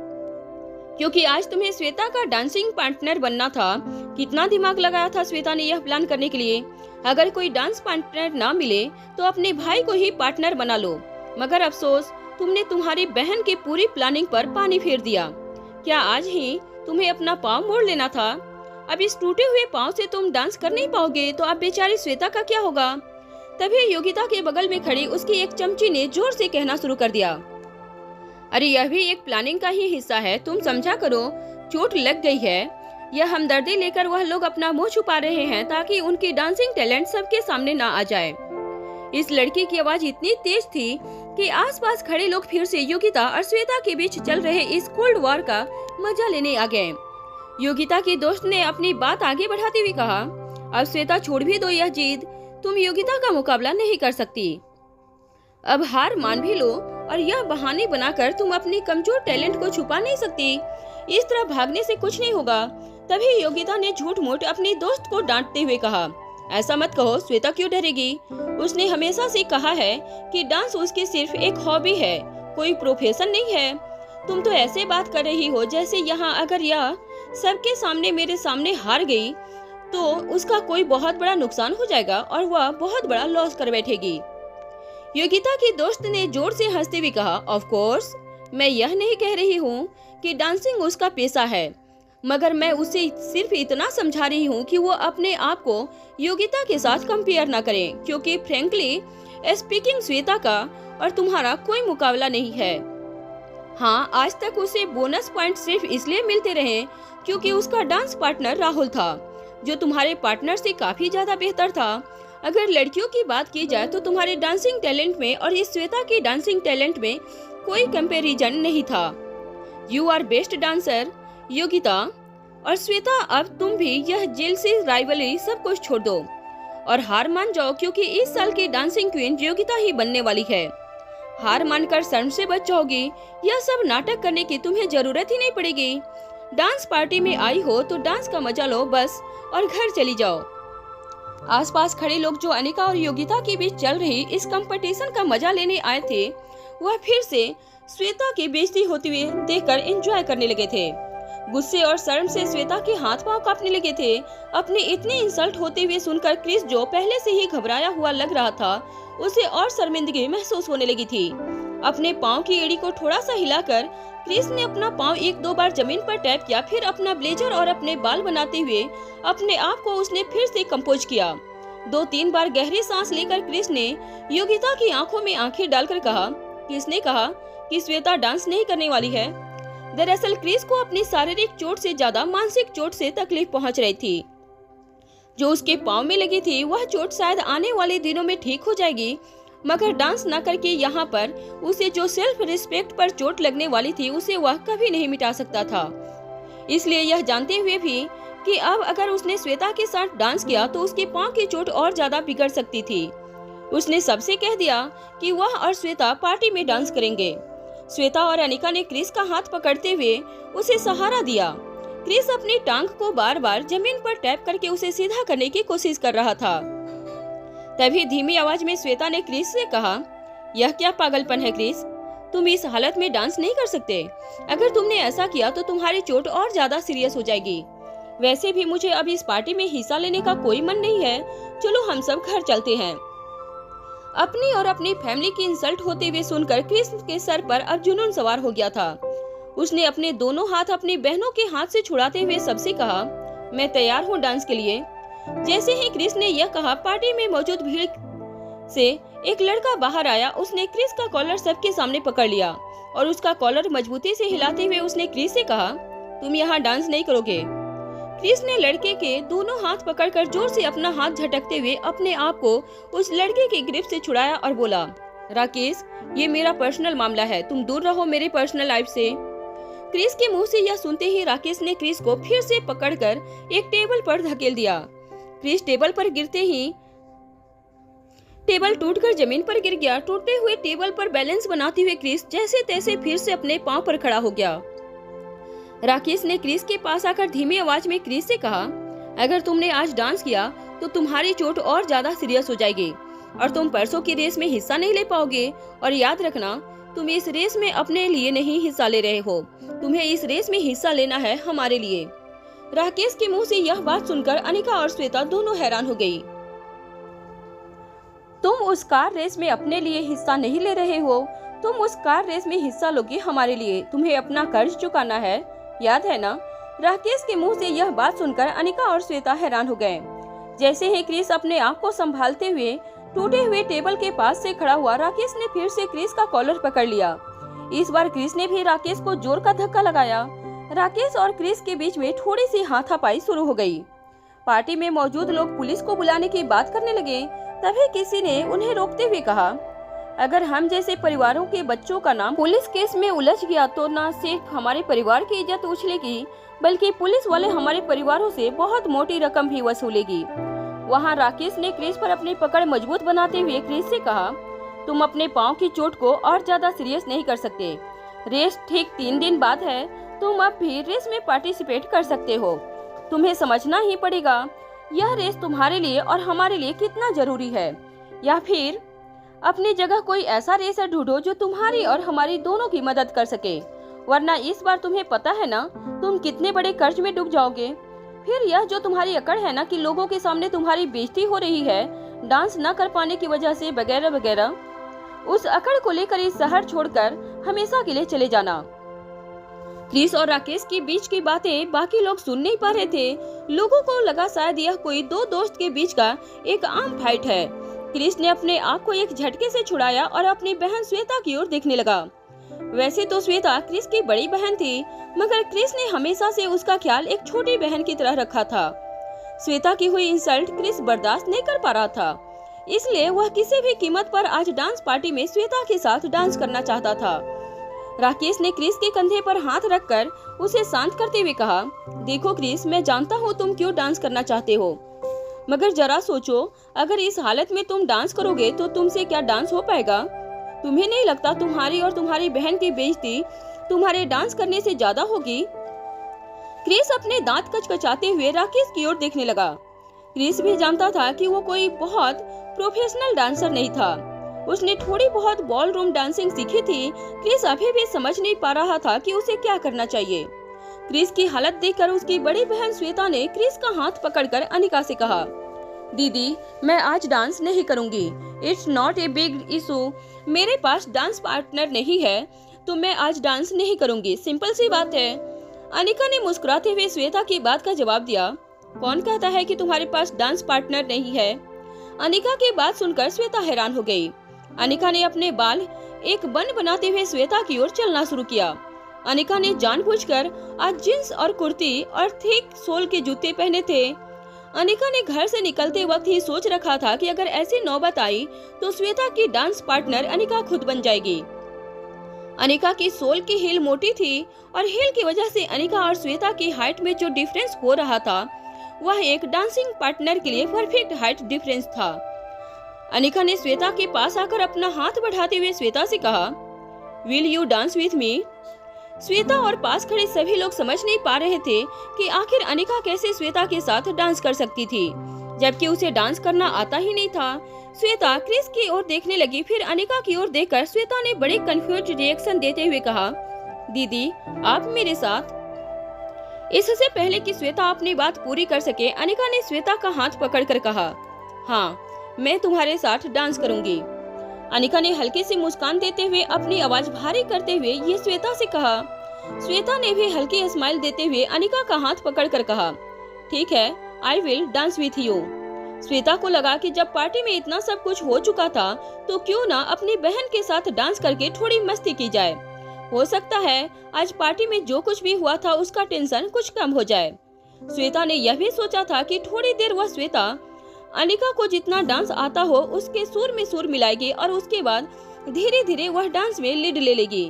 क्योंकि आज तुम्हें श्वेता का डांसिंग पार्टनर बनना था। कितना दिमाग लगाया था श्वेता ने यह प्लान करने के लिए। अगर कोई डांस पार्टनर ना मिले तो अपने भाई को ही पार्टनर बना लो, मगर अफसोस तुमने तुम्हारी बहन की पूरी प्लानिंग पर पानी फेर दिया। क्या आज ही तुम्हें अपना पाँव मोड़ लेना था। अब इस टूटे हुए पाँव से तुम डांस कर नहीं पाओगे तो अब बेचारी श्वेता का क्या होगा। तभी योगिता के बगल में खड़ी उसकी एक चमची ने जोर से कहना शुरू कर दिया, अरे यह भी एक प्लानिंग का ही हिस्सा है, तुम समझा करो, चोट लग गई है। यह हमदर्दी लेकर वह लोग अपना मुंह छुपा रहे हैं ताकि उनकी डांसिंग टैलेंट सबके सामने ना आ जाए। इस लड़की की आवाज इतनी तेज थी कि आसपास खड़े लोग फिर से योगिता और श्वेता के बीच चल रहे इस कोल्ड वॉर का मजा लेने आ गए। योगिता की दोस्त ने अपनी बात आगे बढ़ाते हुए कहा, अब श्वेता छोड़ भी दो यह जिद, तुम योगिता का मुकाबला नहीं कर सकती। अब हार मान भी लो और यह बहाने बनाकर तुम अपनी कमजोर टैलेंट को छुपा नहीं सकती। इस तरह भागने से कुछ नहीं होगा। तभी योगिता ने झूठ मूठ अपनी दोस्त को डांटते हुए कहा, ऐसा मत कहो, श्वेता क्यों डरेगी? उसने हमेशा से कहा है कि डांस उसकी सिर्फ एक हॉबी है, कोई प्रोफेशन नहीं है। तुम तो ऐसे बात कर रही हो जैसे यहाँ अगर यह सबके सामने मेरे सामने हार गई तो उसका कोई बहुत बड़ा नुकसान हो जाएगा और वह बहुत बड़ा लॉस कर बैठेगी। योगिता की दोस्त ने जोर से हंसते हुए कहा, ऑफ कोर्स, मैं यह नहीं कह रही हूँ कि डांसिंग उसका पेशा है, मगर मैं उसे सिर्फ इतना समझा रही हूँ कि वो अपने आप को योगिता के साथ कंपेयर ना करे, क्योंकि फ्रैंकली स्पीकिंग श्वेता का और तुम्हारा कोई मुकाबला नहीं है। हाँ, आज तक उसे बोनस पॉइंट सिर्फ इसलिए मिलते रहे क्योंकि उसका डांस पार्टनर राहुल था, जो तुम्हारे पार्टनर से काफी ज्यादा बेहतर था। अगर लड़कियों की बात की जाए तो तुम्हारे डांसिंग टैलेंट में और इस श्वेता की डांसिंग टैलेंट में कोई कंपैरिजन नहीं था। You are best dancer Yogita और श्वेता। अब तुम भी यह जेलसी राइवलरी सब कुछ छोड़ दो और हार मान जाओ, क्योंकि इस साल की डांसिंग क्वीन योगिता ही बनने वाली है। हार मानकर शर्म से बच जाओगी। यह सब नाटक करने की तुम्हें जरूरत ही नहीं पड़ेगी। डांस पार्टी में आई हो तो डांस का मजा लो बस और घर चली जाओ। आसपास खड़े लोग जो अनिका और योगिता के बीच चल रही इस कंपटीशन का मजा लेने आए थे, वह फिर से श्वेता की बेइज्जती होते हुए देखकर एंजॉय करने लगे थे। गुस्से और शर्म से श्वेता के हाथ पांव कांपने लगे थे। अपनी इतनी इंसल्ट होते हुए सुनकर क्रिस, जो पहले से ही घबराया हुआ लग रहा था, उसे और शर्मिंदगी महसूस होने लगी थी। अपने पांव की एड़ी को थोड़ा सा हिलाकर क्रिस ने अपना पांव एक दो बार जमीन पर टैप किया, फिर अपना ब्लेजर और अपने बाल बनाते हुए अपने आप को उसने फिर से कंपोज किया। 2-3 बार गहरी सांस लेकर क्रिस ने योगिता की आंखों में आंखें डालकर कहा, किसने कहा कि श्वेता डांस नहीं करने वाली है? दरअसल क्रिस को अपनी शारीरिक चोट से ज्यादा मानसिक चोट से तकलीफ पहुंच रही थी। जो उसके पांव में लगी थी वह चोट शायद आने वाले दिनों में ठीक हो जाएगी, मगर डांस न करके यहाँ पर उसे जो सेल्फ रिस्पेक्ट पर चोट लगने वाली थी उसे वह कभी नहीं मिटा सकता था। इसलिए यह जानते हुए भी कि अब अगर उसने श्वेता के साथ डांस किया तो उसके पांव की चोट और ज्यादा बिगड़ सकती थी, उसने सबसे कह दिया कि वह और श्वेता पार्टी में डांस करेंगे। श्वेता और अनिका ने क्रिस का हाथ पकड़ते हुए उसे सहारा दिया। क्रिस अपनी टांग को बार बार जमीन पर टैप करके उसे सीधा करने की कोशिश कर रहा था। तभी धीमी आवाज में श्वेता ने क्रिस से कहा, यह क्या पागलपन है क्रिस, तुम इस हालत में डांस नहीं कर सकते। अगर तुमने ऐसा किया तो तुम्हारी चोट और ज्यादा सीरियस हो जाएगी। वैसे भी मुझे अब इस पार्टी में हिस्सा लेने का कोई मन नहीं है, चलो हम सब घर चलते हैं। अपनी और अपनी फैमिली की इंसल्ट होते हुए सुनकर क्रिस के सर पर अब जुनून सवार हो गया था। उसने अपने दोनों हाथ अपनी बहनों के हाथ से छुड़ाते हुए सबसे कहा, मैं तैयार हूँ डांस के लिए। जैसे ही क्रिस ने यह कहा, पार्टी में मौजूद भीड़ से एक लड़का बाहर आया। उसने क्रिस का कॉलर सबके सामने पकड़ लिया और उसका कॉलर मजबूती से हिलाते हुए उसने क्रिस से कहा, तुम यहाँ डांस नहीं करोगे। क्रिस ने लड़के के दोनों हाथ पकड़कर जोर से अपना हाथ झटकते हुए अपने आप को उस लड़के की ग्रिप से छुड़ाया और बोला, राकेश, ये मेरा पर्सनल मामला है, तुम दूर रहो मेरे पर्सनल लाइफ से। क्रिस के मुंह से यह सुनते ही राकेश ने क्रिस को फिर से पकड़कर एक टेबल पर धकेल दिया। क्रिस टेबल पर गिरते ही टेबल टूटकर जमीन पर गिर गया। टूटे हुए टेबल पर बैलेंस बनाते हुए क्रिस जैसे तैसे फिर से अपने पांव पर खड़ा हो गया। राकेश ने क्रिस के पास आकर धीमी आवाज में क्रिस से कहा, अगर तुमने आज डांस किया तो तुम्हारी चोट और ज्यादा सीरियस हो जाएगी और तुम परसों की रेस में हिस्सा नहीं ले पाओगे। और याद रखना, तुम इस रेस में अपने लिए नहीं हिस्सा ले रहे हो, तुम्हें इस रेस में हिस्सा लेना है हमारे लिए। राकेश के मुंह से यह बात सुनकर अनिका और श्वेता दोनों हैरान हो गई। तुम उस कार रेस में अपने लिए हिस्सा नहीं ले रहे हो, तुम उस कार रेस में हिस्सा लोगे हमारे लिए, तुम्हें अपना कर्ज चुकाना है, याद है ना? राकेश के मुंह से यह बात सुनकर अनिका और श्वेता हैरान हो गए। जैसे ही क्रिस अपने आप को संभालते हुए टूटे हुए टेबल के पास से खड़ा हुआ, राकेश ने फिर से क्रिस का कॉलर पकड़ लिया। इस बार क्रिस ने भी राकेश को जोर का धक्का लगाया। राकेश और क्रिस के बीच में थोड़ी सी हाथापाई शुरू हो गई। पार्टी में मौजूद लोग पुलिस को बुलाने की बात करने लगे। तभी किसी ने उन्हें रोकते हुए कहा, अगर हम जैसे परिवारों के बच्चों का नाम पुलिस केस में उलझ गया तो न सिर्फ हमारे परिवार की इज्जत उछलेगी, बल्कि पुलिस वाले हमारे परिवारों से बहुत मोटी रकम भी वसूलेगी। वहाँ राकेश ने क्रिस पर अपनी पकड़ मजबूत बनाते हुए क्रिस से कहा, तुम अपने पाँव की चोट को और ज्यादा सीरियस नहीं कर सकते। रेस ठीक 3 दिन बाद है, तुम अब भी रेस में पार्टिसिपेट कर सकते हो। तुम्हें समझना ही पड़ेगा यह रेस तुम्हारे लिए और हमारे लिए कितना जरूरी है, या फिर अपनी जगह कोई ऐसा रेसर ढूंढो जो तुम्हारी और हमारी दोनों की मदद कर सके, वरना इस बार तुम्हें पता है ना तुम कितने बड़े कर्ज में डूब जाओगे। फिर यह जो तुम्हारी अकड़ है ना कि लोगों के सामने तुम्हारी बेइज्जती हो रही है डांस न कर पाने की वजह से वगैरह वगैरह, उस अकड़ को लेकर इस शहर छोड़कर हमेशा के लिए चले जाना। क्रिस और राकेश के बीच की बातें बाकी लोग सुन नहीं पा रहे थे। लोगों को लगा शायद यह कोई दो दोस्त के बीच का एक आम फाइट है। क्रिस ने अपने आप को एक झटके से छुड़ाया और अपनी बहन श्वेता की ओर देखने लगा। वैसे तो श्वेता क्रिस की बड़ी बहन थी, मगर क्रिस ने हमेशा से उसका ख्याल एक छोटी बहन की तरह रखा था। श्वेता की हुई इंसल्ट क्रिस बर्दाश्त नहीं कर पा रहा था, इसलिए वह किसी भी कीमत पर आज डांस पार्टी में श्वेता के साथ डांस करना चाहता था। राकेश ने क्रिस के कंधे पर हाथ रखकर उसे शांत करते हुए कहा, देखो क्रिस, मैं जानता हूँ तुम क्यों डांस करना चाहते हो, मगर जरा सोचो, अगर इस हालत में तुम डांस करोगे तो तुमसे क्या डांस हो पाएगा? तुम्हें नहीं लगता तुम्हारी और तुम्हारी बहन की बेइज्जती तुम्हारे डांस करने से ज्यादा होगी? क्रिस अपने दांत कचकचाते हुए राकेश की ओर देखने लगा। क्रिस भी जानता था कि वो कोई बहुत प्रोफेशनल डांसर नहीं था। उसने थोड़ी बहुत बॉल रूम डांसिंग सीखी थी। क्रिस अभी भी समझ नहीं पा रहा था कि उसे क्या करना चाहिए। क्रिस की हालत देखकर उसकी बड़ी बहन श्वेता ने क्रिस का हाथ पकड़कर अनिका से कहा, दीदी, मैं आज डांस नहीं करूंगी। It's not a big issue. मेरे पास डांस पार्टनर नहीं है तो मैं आज डांस नहीं करूंगी, सिंपल सी बात है। अनिका ने मुस्कुराते हुए श्वेता की बात का जवाब दिया, कौन कहता है कि तुम्हारे पास डांस पार्टनर नहीं है? अनिका की बात सुनकर श्वेता हैरान हो गई। अनिका ने अपने बाल एक बन बनाते हुए श्वेता की ओर चलना शुरू किया। अनिका ने जानबूझकर आज जींस और कुर्ती और थिक सोल के जूते पहने थे। अनिका ने घर से निकलते वक्त ही सोच रखा था कि अगर ऐसी नौबत आई तो श्वेता की डांस पार्टनर अनिका खुद बन जाएगी। अनिका की सोल की हील मोटी थी और हील की वजह से अनिका और श्वेता की हाइट में जो डिफरेंस हो रहा था वह एक डांसिंग पार्टनर के लिए परफेक्ट हाइट डिफरेंस था। अनिका ने श्वेता के पास आकर अपना हाथ बढ़ाते हुए श्वेता से कहा, will you dance with me? Shweta और पास खड़े सभी लोग समझ नहीं पा रहे थे कि आखिर अनिका कैसे श्वेता के साथ डांस कर सकती थी, जबकि उसे डांस करना आता ही नहीं था। श्वेता क्रिस की ओर देखने लगी, फिर अनिका की ओर देखकर श्वेता ने बड़े कंफ्यूज रिएक्शन देते हुए कहा, दीदी, आप मेरे साथ? इससे पहले कि श्वेता अपनी बात पूरी कर सके, अनिका ने श्वेता का हाथ पकड़कर कहा, हाँ, मैं तुम्हारे साथ डांस करूंगी। अनिका ने हल्की सी मुस्कान देते हुए अपनी आवाज भारी करते हुए ये श्वेता से कहा। श्वेता ने भी हल्की स्माइल देते हुए अनिका का हाथ पकड़कर कहा, ठीक है, I will dance with you. Shweta को लगा कि जब पार्टी में इतना सब कुछ हो चुका था तो क्यों ना अपनी बहन के साथ डांस करके थोड़ी मस्ती की जाए। हो सकता है आज पार्टी में जो कुछ भी हुआ था उसका टेंशन कुछ कम हो जाए। श्वेता ने यह भी सोचा था कि थोड़ी देर वह श्वेता अनिका को जितना डांस आता हो उसके सुर में सुर मिलाएगी और उसके बाद धीरे धीरे वह डांस में लीड ले लेगी।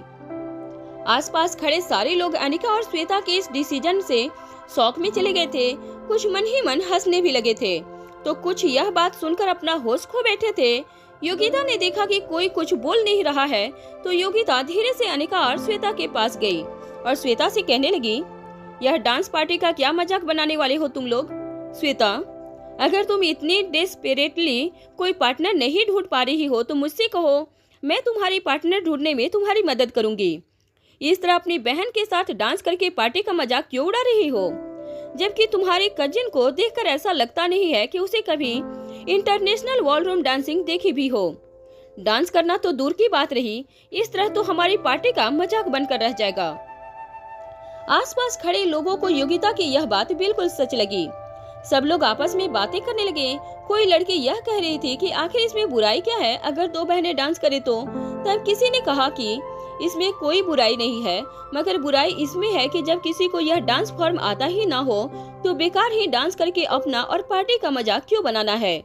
आसपास खड़े सारे लोग अनिका और श्वेता के इस डिसीजन से शौक में चले गए थे। कुछ मन ही मन हंसने भी लगे थे तो कुछ यह बात सुनकर अपना होश खो बैठे थे। योगिता ने देखा कि कोई कुछ बोल नहीं रहा है तो योगिता धीरे से अनिका और श्वेता के पास गई और श्वेता से कहने लगी, यह डांस पार्टी का क्या मजाक बनाने वाले हो तुम लोग? श्वेता, अगर तुम इतनी डेस्परेटली कोई पार्टनर नहीं ढूंढ पा रही हो तो मुझसे कहो, मैं तुम्हारी पार्टनर ढूंढने में तुम्हारी मदद करूंगी। इस तरह अपनी बहन के साथ डांस करके पार्टी का मजाक क्यों उड़ा रही हो? जबकि तुम्हारे कजिन को देखकर ऐसा लगता नहीं है कि उसे कभी इंटरनेशनल वॉलरूम डांसिंग देखी भी हो। डांस करना तो दूर की बात रही, इस तरह तो हमारी पार्टी का मजाक बनकर रह जाएगा। आसपास खड़े लोगों को योगिता की यह बात बिल्कुल सच लगी। सब लोग आपस में बातें करने लगे। कोई लड़की यह कह रही थी कि आखिर इसमें बुराई क्या है अगर दो बहनें डांस करें तो। तब किसी ने कहा कि इसमें कोई बुराई नहीं है, मगर बुराई इसमें है कि जब किसी को यह डांस फॉर्म आता ही ना हो तो बेकार ही डांस करके अपना और पार्टी का मजाक क्यों बनाना है।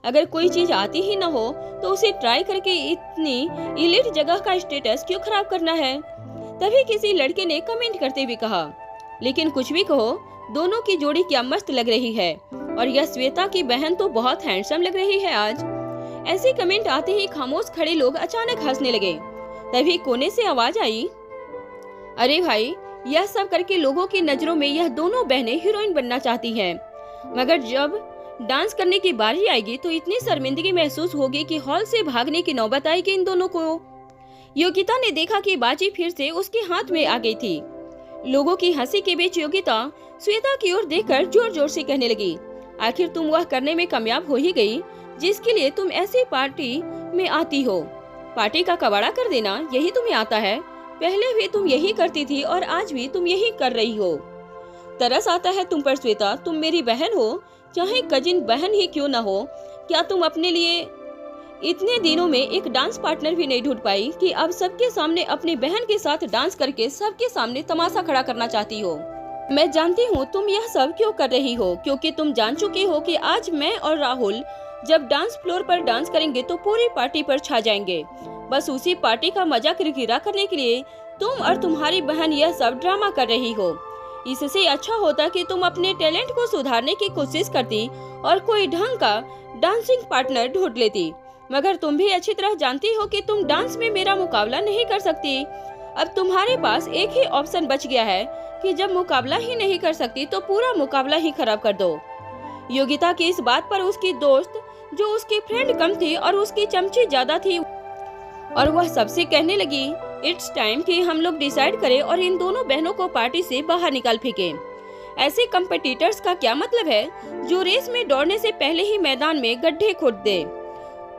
अगर कोई चीज आती ही ना हो तो उसे ट्राई करके इतनी इलीट जगह का स्टेटस क्यों खराब करना है। तभी किसी लड़के ने कमेंट करते हुए कहा, लेकिन कुछ भी कहो, दोनों की जोड़ी क्या मस्त लग रही है, और यह श्वेता की बहन तो बहुत हैंडसम लग रही है आज। ऐसे कमेंट आते ही खामोश खड़े लोग अचानक हंसने लगे। तभी कोने से आवाज आई, अरे भाई, यह सब करके लोगों की नजरों में यह दोनों बहनें हीरोइन बनना चाहती हैं, मगर जब डांस करने की बारी आएगी तो इतनी शर्मिंदगी महसूस होगी कि हॉल से भागने की नौबत आएगी इन दोनों को। योगिता ने देखा कि बाजी फिर से उसके हाथ में आ गई थी। लोगों की हंसी के बीच योगिता श्वेता की ओर देखकर जोर जोर से कहने लगी, आखिर तुम वह करने में कामयाब हो ही गई जिसके लिए तुम ऐसी पार्टी में आती हो। पार्टी का कबाड़ा कर देना यही तुम्हें आता है। पहले भी तुम यही करती थी और आज भी तुम यही कर रही हो। तरस आता है तुम पर श्वेता, तुम मेरी बहन हो, चाहे कजिन बहन ही क्यों ना हो। क्या तुम अपने लिए इतने दिनों में एक डांस पार्टनर भी नहीं ढूंढ पाई कि अब सबके सामने अपनी बहन के साथ डांस करके सबके सामने तमाशा खड़ा करना चाहती हो। मैं जानती हूँ तुम यह सब क्यों कर रही हो, क्योंकि तुम जान चुकी हो कि आज मैं और राहुल जब डांस फ्लोर पर डांस करेंगे तो पूरी पार्टी पर छा जाएंगे। बस उसी पार्टी का मजा किरकिरा करने के लिए तुम और तुम्हारी बहन यह सब ड्रामा कर रही हो। इससे अच्छा होता कि तुम अपने टैलेंट को सुधारने की कोशिश करती और कोई ढंग का डांसिंग पार्टनर ढूंढ लेती। मगर तुम भी अच्छी तरह जानती हो कि तुम डांस में मेरा मुकाबला नहीं कर सकती। अब तुम्हारे पास एक ही ऑप्शन बच गया है कि जब मुकाबला ही नहीं कर सकती तो पूरा मुकाबला ही खराब कर दो। योगिता की इस बात पर उसकी दोस्त, जो उसकी फ्रेंड कम थी और उसकी चमची ज्यादा थी, और वह सबसे कहने लगी, इट्स टाइम कि हम लोग डिसाइड करें और इन दोनों बहनों को पार्टी से बाहर निकाल फेंके। ऐसे कंपटीटर्स का क्या मतलब है जो रेस में दौड़ने से पहले ही मैदान में गड्ढे खोद दे।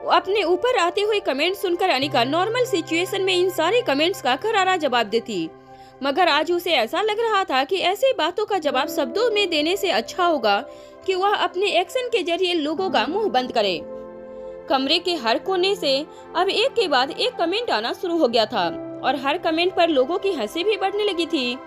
अपने ऊपर आते हुए कमेंट सुनकर अनिका नॉर्मल सिचुएशन में इन सारे कमेंट्स का करारा जवाब देती, मगर आज उसे ऐसा लग रहा था कि ऐसी बातों का जवाब शब्दों में देने से अच्छा होगा कि वह अपने एक्शन के जरिए लोगों का मुंह बंद करे। कमरे के हर कोने से अब एक के बाद एक कमेंट आना शुरू हो गया था और हर कमेंट पर लोगों की हंसी भी बढ़ने लगी थी।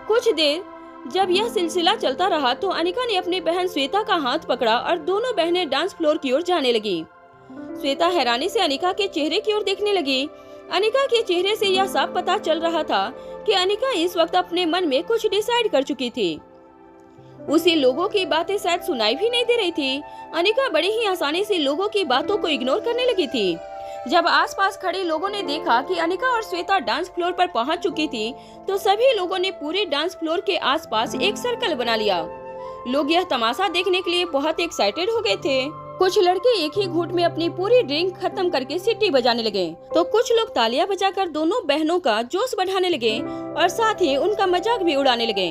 कुछ देर जब यह सिलसिला चलता रहा तो अनिका ने अपनी बहन श्वेता का हाथ पकड़ा और दोनों बहनें डांस फ्लोर की ओर जाने लगी। श्वेता हैरानी से अनिका के चेहरे की ओर देखने लगी। अनिका के चेहरे से यह साफ पता चल रहा था कि अनिका इस वक्त अपने मन में कुछ डिसाइड कर चुकी थी। उसे लोगों की बातें शायद सुनाई भी नहीं दे रही थी। अनिका बड़ी ही आसानी से लोगों की बातों को इग्नोर करने लगी थी। जब आसपास खड़े लोगों ने देखा कि अनिका और श्वेता डांस फ्लोर पर पहुंच चुकी थी तो सभी लोगों ने पूरे डांस फ्लोर के आसपास एक सर्कल बना लिया। लोग यह तमाशा देखने के लिए बहुत एक्साइटेड हो गए थे। कुछ लड़के एक ही घूंट में अपनी पूरी ड्रिंक खत्म करके सीटी बजाने लगे तो कुछ लोग तालियां बजाकर दोनों बहनों का जोश बढ़ाने लगे और साथ ही उनका मजाक भी उड़ाने लगे।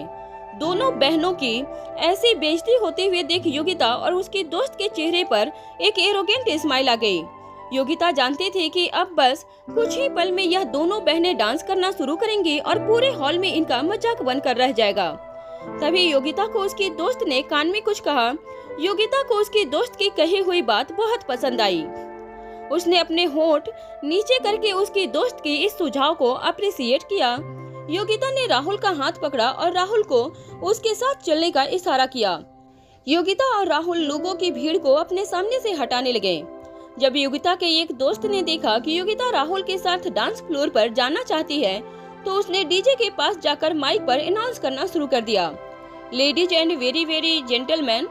दोनों बहनों की ऐसी बेइज्जती होते हुए देख योगिता और उसकी दोस्त के चेहरे पर एक एरोगेंट स्माइल आ गई। योगिता जानती थी कि अब बस कुछ ही पल में यह दोनों बहनें डांस करना शुरू करेंगी और पूरे हॉल में इनका मजाक बनकर रह जाएगा। तभी योगिता को उसकी दोस्त ने कान में कुछ कहा। योगिता को उसकी दोस्त की कही हुई बात बहुत पसंद आई। उसने अपने होंठ नीचे करके उसकी दोस्त की इस सुझाव को अप्रिशिएट किया। योगिता ने राहुल का हाथ पकड़ा और राहुल को उसके साथ चलने का इशारा किया। योगिता और राहुल लोगों की भीड़ को अपने सामने से हटाने लगे। जब योगिता के एक दोस्त ने देखा कि योगिता राहुल के साथ डांस फ्लोर पर जाना चाहती है तो उसने डीजे के पास जाकर माइक पर अनाउंस करना शुरू कर दिया, ladies and very very gentleman.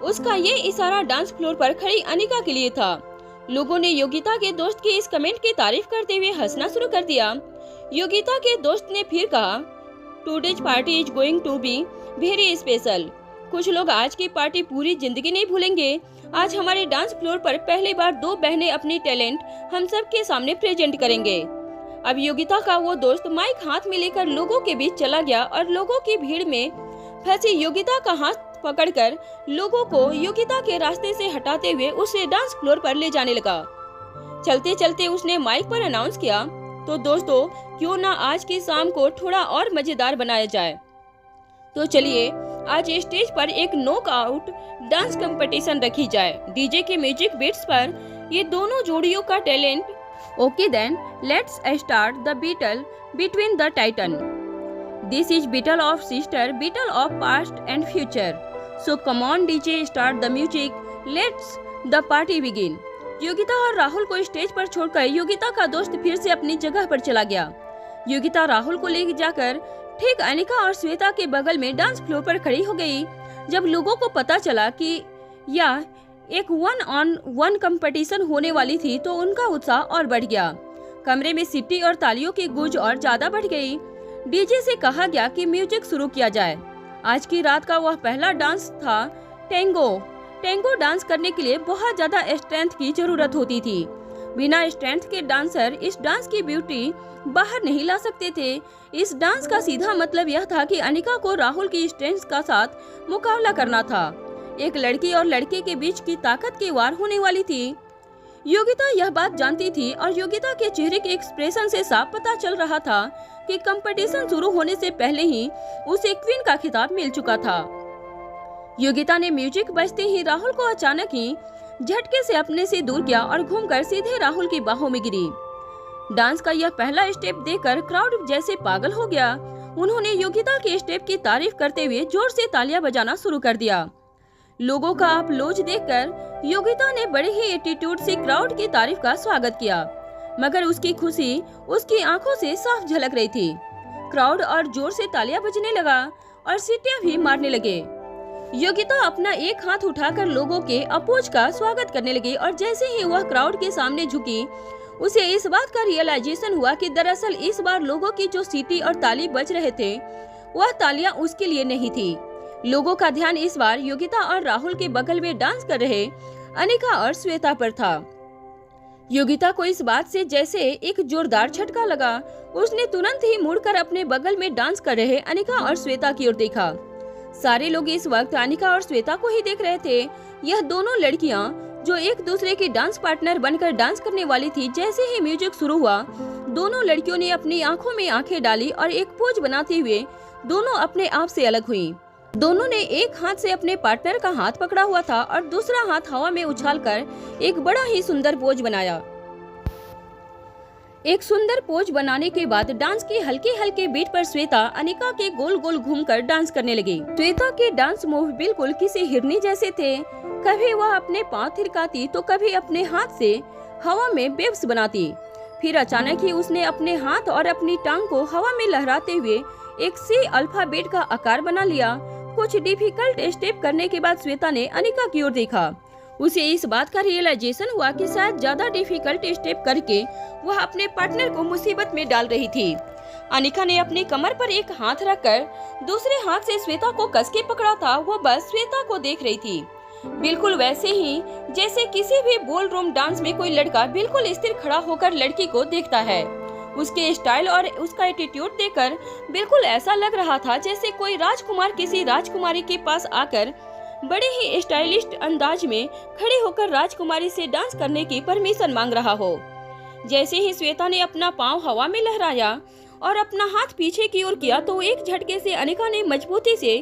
उसका ये इशारा डांस फ्लोर पर खड़ी अनिका के लिए था। लोगों ने योगिता के दोस्त की इस कमेंट की तारीफ करते हुए हंसना शुरू कर दिया। योगिता के दोस्त ने फिर कहा, today's party is going to be very special. कुछ लोग आज की पार्टी पूरी जिंदगी नहीं भूलेंगे। आज हमारे डांस फ्लोर पर पहली बार दो बहनें अपनी टैलेंट हम सब के सामने प्रेजेंट करेंगे। अब योगिता का वो दोस्त माइक हाथ में लेकर लोगों के बीच चला गया और लोगों की भीड़ में फंसी योगिता का हाथ पकड़कर लोगों को योगिता के रास्ते से हटाते हुए उसे डांस फ्लोर पर ले जाने लगा। चलते चलते उसने माइक पर अनाउंस किया, तो दोस्तों क्यों ना आज की शाम को थोड़ा और मजेदार बनाया जाए। तो चलिए आज स्टेज पर एक नॉकआउट डांस कंपटीशन रखी जाए। डीजे के म्यूजिक बीट्स पर ये दोनों जोड़ियों का talent. Okay then let's start the battle between the titan. This is battle of sister, battle of past and future. So come on DJ, start the music. Let's the party begin. Yogita और राहुल को stage पर छोड़कर योगिता का दोस्त फिर से अपनी जगह पर चला गया। योगिता राहुल को ले जाकर ठीक अनिका और श्वेता के बगल में डांस फ्लोर पर खड़ी हो गई। जब लोगों को पता चला कि यह एक 1-on-1 कंपटीशन होने वाली थी तो उनका उत्साह और बढ़ गया। कमरे में सीटी और तालियों की गूंज और ज्यादा बढ़ गई। डीजे से कहा गया कि म्यूजिक शुरू किया जाए। आज की रात का वह पहला डांस था टेंगो। टेंगो डांस करने के लिए बहुत ज्यादा स्ट्रेंथ की जरूरत होती थी। बिना स्ट्रेंथ के डांसर इस डांस की ब्यूटी बाहर नहीं ला सकते थे। इस डांस का सीधा मतलब यह था कि अनिका को राहुल की स्ट्रेंथ का साथ मुकाबला करना था। एक लड़की और लड़के के बीच की ताकत की वार होने वाली थी। योगिता यह बात जानती थी और योगिता के चेहरे के एक्सप्रेशन से साफ पता चल रहा था कि कंपटीशन शुरू होने से पहले ही उसे क्वीन का खिताब मिल चुका था। योगिता ने म्यूजिक बजते ही राहुल को अचानक ही झटके से अपने से दूर किया और घूमकर सीधे राहुल की बाहों में गिरी। डांस का यह पहला स्टेप देखकर क्राउड जैसे पागल हो गया। उन्होंने योगिता के स्टेप की तारीफ करते हुए जोर से तालियां बजाना शुरू कर दिया। लोगों का अपलोज देखकर योगिता ने बड़े ही एटीट्यूड से क्राउड की तारीफ का स्वागत किया, मगर उसकी खुशी उसकी आंखों से साफ झलक रही थी। क्राउड और जोर से तालियां बजने लगा और सीटियां भी मारने लगे। योगिता अपना एक हाथ उठाकर लोगों के अपोज का स्वागत करने लगी और जैसे ही वह क्राउड के सामने झुकी, उसे इस बात का रियलाइजेशन हुआ कि दरअसल इस बार लोगों की जो सीटी और ताली बज रहे थे वह तालियां उसके लिए नहीं थी। लोगों का ध्यान इस बार योगिता और राहुल के बगल में डांस कर रहे अनिका और श्वेता पर था। योगिता को इस बात से जैसे एक जोरदार झटका लगा। उसने तुरंत ही मुड़कर अपने बगल में डांस कर रहे अनिका और श्वेता की ओर देखा। सारे लोग इस वक्त अनिका और श्वेता को ही देख रहे थे। यह दोनों लड़कियां जो एक दूसरे की डांस पार्टनर बनकर डांस करने वाली थी। जैसे ही म्यूजिक शुरू हुआ, दोनों लड़कियों ने अपनी आंखों में आंखें डाली और एक पोज बनाते हुए दोनों अपने आप से अलग हुई। दोनों ने एक हाथ से अपने पार्टनर का हाथ पकड़ा हुआ था और दूसरा हाथ हवा में उछालकर एक बड़ा ही सुंदर पोज बनाया। एक सुंदर पोज बनाने के बाद डांस की हल्के हल्के बीट पर श्वेता अनिका के गोल गोल घूमकर डांस करने लगी। श्वेता के डांस मूव बिल्कुल किसी हिरनी जैसे थे। कभी वह अपने पांव थिरकाती तो कभी अपने हाथ से हवा में वेव्स बनाती। फिर अचानक ही उसने अपने हाथ और अपनी टांग को हवा में लहराते हुए एक सी अल्फाबेट का आकार बना लिया। कुछ डिफिकल्ट स्टेप करने के बाद श्वेता ने अनिका की ओर देखा। उसे इस बात का रियलाइजेशन हुआ कि शायद ज्यादा डिफिकल्ट स्टेप करके वह अपने पार्टनर को मुसीबत में डाल रही थी। अनिका ने अपनी कमर पर एक हाथ रखकर दूसरे हाथ से श्वेता को कस के पकड़ा था। वो बस श्वेता को देख रही थी, बिल्कुल वैसे ही जैसे किसी भी बॉल रूम डांस में कोई लड़का बिल्कुल स्थिर खड़ा होकर लड़की को देखता है। उसके स्टाइल और उसका एटीट्यूड देखकर बिल्कुल ऐसा लग रहा था जैसे कोई राजकुमार किसी राजकुमारी के पास आकर बड़े ही स्टाइलिश अंदाज में खड़े होकर राजकुमारी से डांस करने की परमिशन मांग रहा हो। जैसे ही श्वेता ने अपना पांव हवा में लहराया और अपना हाथ पीछे की ओर किया तो एक झटके से अनिका ने मजबूती से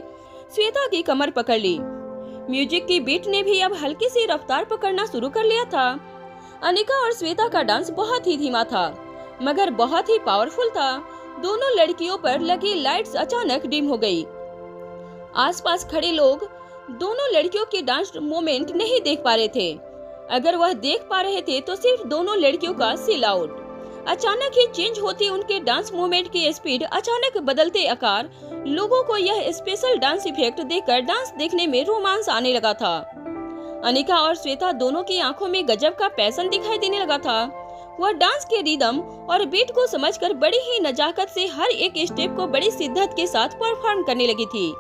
श्वेता की कमर पकड़ ली। म्यूजिक की बीट ने भी अब हल्की सी रफ्तार पकड़ना शुरू कर लिया था। अनिका और श्वेता का डांस बहुत ही धीमा था मगर बहुत ही पावरफुल था। दोनों लड़कियों पर लगी लाइट्स अचानक डिम हो गई। आसपास खड़े लोग दोनों लड़कियों के डांस मोमेंट नहीं देख पा रहे थे। अगर वह देख पा रहे थे तो सिर्फ दोनों लड़कियों का सील आउट। अचानक ही चेंज होती उनके डांस मूवमेंट की स्पीड, अचानक बदलते आकार, लोगों को यह स्पेशल डांस इफेक्ट देखकर डांस देखने में रोमांस आने लगा था। अनिका और श्वेता दोनों की आंखों में गजब का पैशन दिखाई देने लगा था। वह डांस के रिदम और बीट को समझकर बड़ी ही नजाकत से हर एक स्टेप को बड़ी शिद्दत के साथ परफॉर्म करने लगी थी।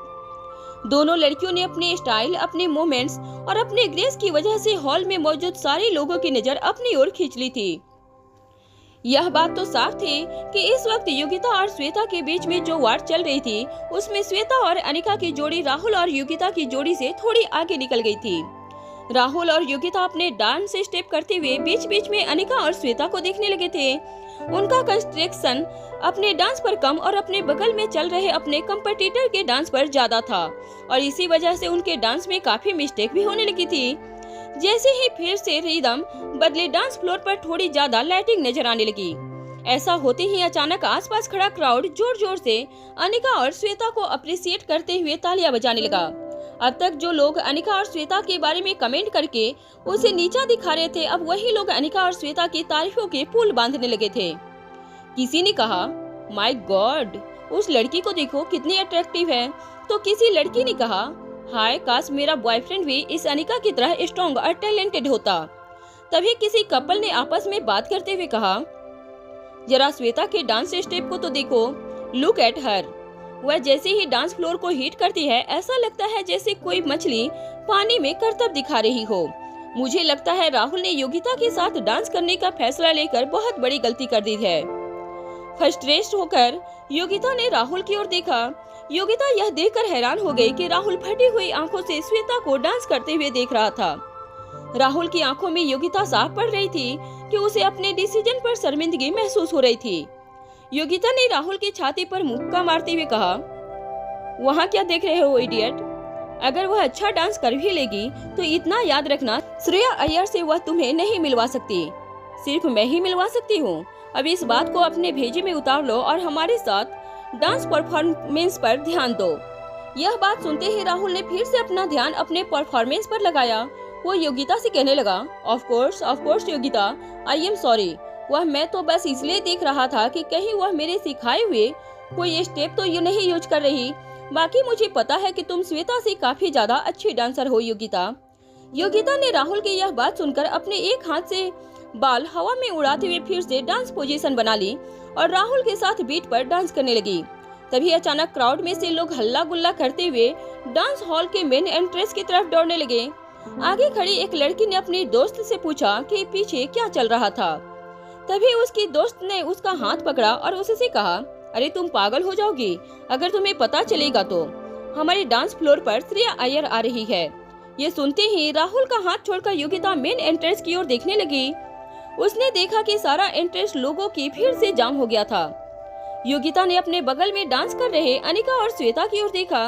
दोनों लड़कियों ने अपने स्टाइल, अपने मूवमेंट्स और अपने ग्रेस की वजह से हॉल में मौजूद सारे लोगों की नजर अपनी ओर खींच ली थी। यह बात तो साफ थी कि इस वक्त योगिता और श्वेता के बीच में जो वार चल रही थी उसमें श्वेता और अनिका की जोड़ी राहुल और योगिता की जोड़ी से थोड़ी आगे निकल गई थी। राहुल और योगिता अपने डांस स्टेप करते हुए बीच बीच में अनिका और श्वेता को देखने लगे थे। उनका कंसंट्रेशन अपने डांस पर कम और अपने बगल में चल रहे अपने कंपटीटर के डांस पर ज्यादा था और इसी वजह से उनके डांस में काफी मिस्टेक भी होने लगी थी। जैसे ही फिर से रिदम बदले, डांस फ्लोर पर थोड़ी ज्यादा लाइटिंग नजर आने लगी। ऐसा होते ही अचानक आसपास खड़ा क्राउड जोर जोर से अनिका और श्वेता को अप्रिशिएट करते हुए तालियां बजाने लगा। अब तक जो लोग अनिका और श्वेता के बारे में कमेंट करके उसे नीचा दिखा रहे थे, अब वही लोग अनिका और श्वेता की तारीफों के पुल बांधने लगे थे। किसी ने कहा, माय गॉड, उस लड़की को देखो कितनी अट्रैक्टिव है। तो किसी लड़की ने कहा, हाय, काश मेरा बॉयफ्रेंड भी इस अनिका की तरह स्ट्रॉन्ग और टैलेंटेड होता। तभी किसी कपल ने आपस में बात करते हुए कहा, जरा श्वेता के डांस स्टेप को तो देखो, लुक एट हर। वह जैसे ही डांस फ्लोर को हिट करती है, ऐसा लगता है जैसे कोई मछली पानी में करतब दिखा रही हो। मुझे लगता है राहुल ने योगिता के साथ डांस करने का फैसला लेकर बहुत बड़ी गलती कर दी है। फ्रस्ट्रेट होकर योगिता ने राहुल की ओर देखा। योगिता यह देखकर हैरान हो गई कि राहुल फटी हुई आंखों से श्वेता को डांस करते हुए देख रहा था। राहुल की आंखों में योगिता साफ पड़ रही थी कि उसे अपने डिसीजन पर शर्मिंदगी महसूस हो रही थी। योगिता ने राहुल की छाती पर मुक्का मारते हुए कहा, वहाँ क्या देख रहे हो इडियट? अगर वह अच्छा डांस कर भी लेगी तो इतना याद रखना, श्रेया अय्यर से वह तुम्हें नहीं मिलवा सकती, सिर्फ मैं ही मिलवा सकती हूँ। अब इस बात को अपने भेजे में उतार लो और हमारे साथ डांस परफॉर्मेंस पर ध्यान दो। यह बात सुनते ही राहुल ने फिर से अपना ध्यान अपने परफॉर्मेंस पर लगाया। वो योगिता से कहने लगा, of course Yogita, I am sorry. वह मैं तो बस इसलिए देख रहा था कि कहीं वह मेरे सिखाए हुए कोई स्टेप तो ये नहीं यूज कर रही। बाकी मुझे पता है कि तुम श्वेता से काफी ज्यादा अच्छी डांसर हो योगिता। योगिता ने राहुल की यह बात सुनकर अपने एक हाथ से बाल हवा में उड़ाते हुए फिर से डांस पोजीशन बना ली और राहुल के साथ बीट पर डांस करने लगी। तभी अचानक क्राउड में से लोग हल्ला गुल्ला करते हुए डांस हॉल के मेन एंट्रेंस की तरफ दौड़ने लगे। आगे खड़ी एक लड़की ने अपनी दोस्त से पूछा कि पीछे क्या चल रहा था। तभी उसकी दोस्त ने उसका हाथ पकड़ा और उससे कहा, अरे तुम पागल हो जाओगी अगर तुम्हें पता चलेगा तो। हमारे डांस फ्लोर पर श्रेया अय्यर आ रही है। ये सुनते ही राहुल का हाथ छोड़कर योगिता मेन एंट्रेंस की ओर देखने लगी। उसने देखा कि सारा एंट्रेंस लोगों की भीड़ से जाम हो गया था। योगिता ने अपने बगल में डांस कर रहे अनिका और श्वेता की ओर देखा।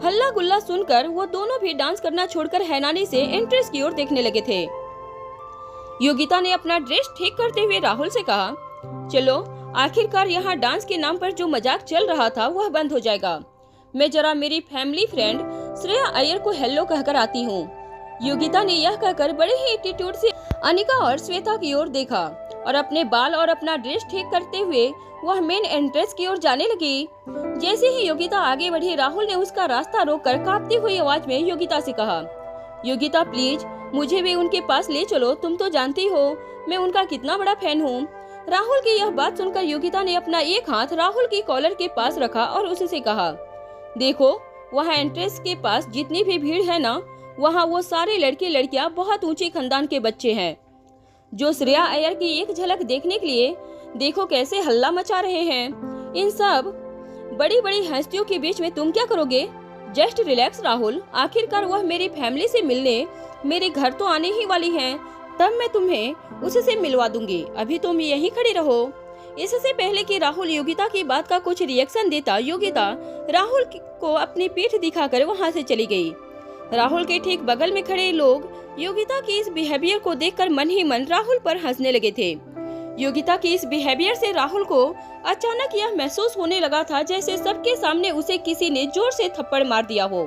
हल्ला गुल्ला सुनकर वो दोनों भी डांस करना छोड़कर हैरानी से एंट्रेंस की ओर देखने लगे थे। योगिता ने अपना ड्रेस ठीक करते हुए राहुल से कहा, चलो आखिरकार यहाँ डांस के नाम पर जो मजाक चल रहा था वह बंद हो जाएगा। मैं जरा मेरी फैमिली फ्रेंड श्रेया अय्यर को हेलो कहकर आती हूँ। योगिता ने यह कहकर बड़े ही एटीट्यूड से अनिका और श्वेता की ओर देखा और अपने बाल और अपना ड्रेस ठीक करते हुए वह मेन एंट्रेंस की ओर जाने लगी। जैसे ही योगिता आगे बढ़ी, राहुल ने उसका रास्ता रोककर कांपती हुई आवाज में योगिता से कहा, योगिता प्लीज मुझे भी उनके पास ले चलो, तुम तो जानती हो मैं उनका कितना बड़ा फैन हूँ। राहुल की यह बात सुनकर योगिता ने अपना एक हाथ राहुल की कॉलर के पास रखा और उससे कहा, देखो वहाँ एंट्रेंस के पास जितनी भी भीड़ है ना, वहाँ वो सारे लड़के लड़कियाँ बहुत ऊंचे खानदान के बच्चे हैं जो श्रेया अय्यर की एक झलक देखने के लिए देखो कैसे हल्ला मचा रहे हैं। इन सब बड़ी बड़ी हस्तियों के बीच में तुम क्या करोगे? जस्ट रिलैक्स राहुल, आखिरकार वह मेरी फैमिली से मिलने मेरे घर तो आने ही वाली हैं, तब मैं तुम्हें उससे मिलवा दूंगी। अभी तुम यहीं खड़े रहो। इससे पहले कि राहुल योगिता की बात का कुछ रिएक्शन देता, योगिता राहुल को अपनी पीठ दिखाकर वहां से चली गई। राहुल के ठीक बगल में खड़े लोग योगिता की इस बिहेवियर को देखकर मन ही मन राहुल पर हंसने लगे थे। योगिता की इस बिहेवियर से राहुल को अचानक यह महसूस होने लगा था जैसे सबके सामने उसे किसी ने जोर से थप्पड़ मार दिया हो,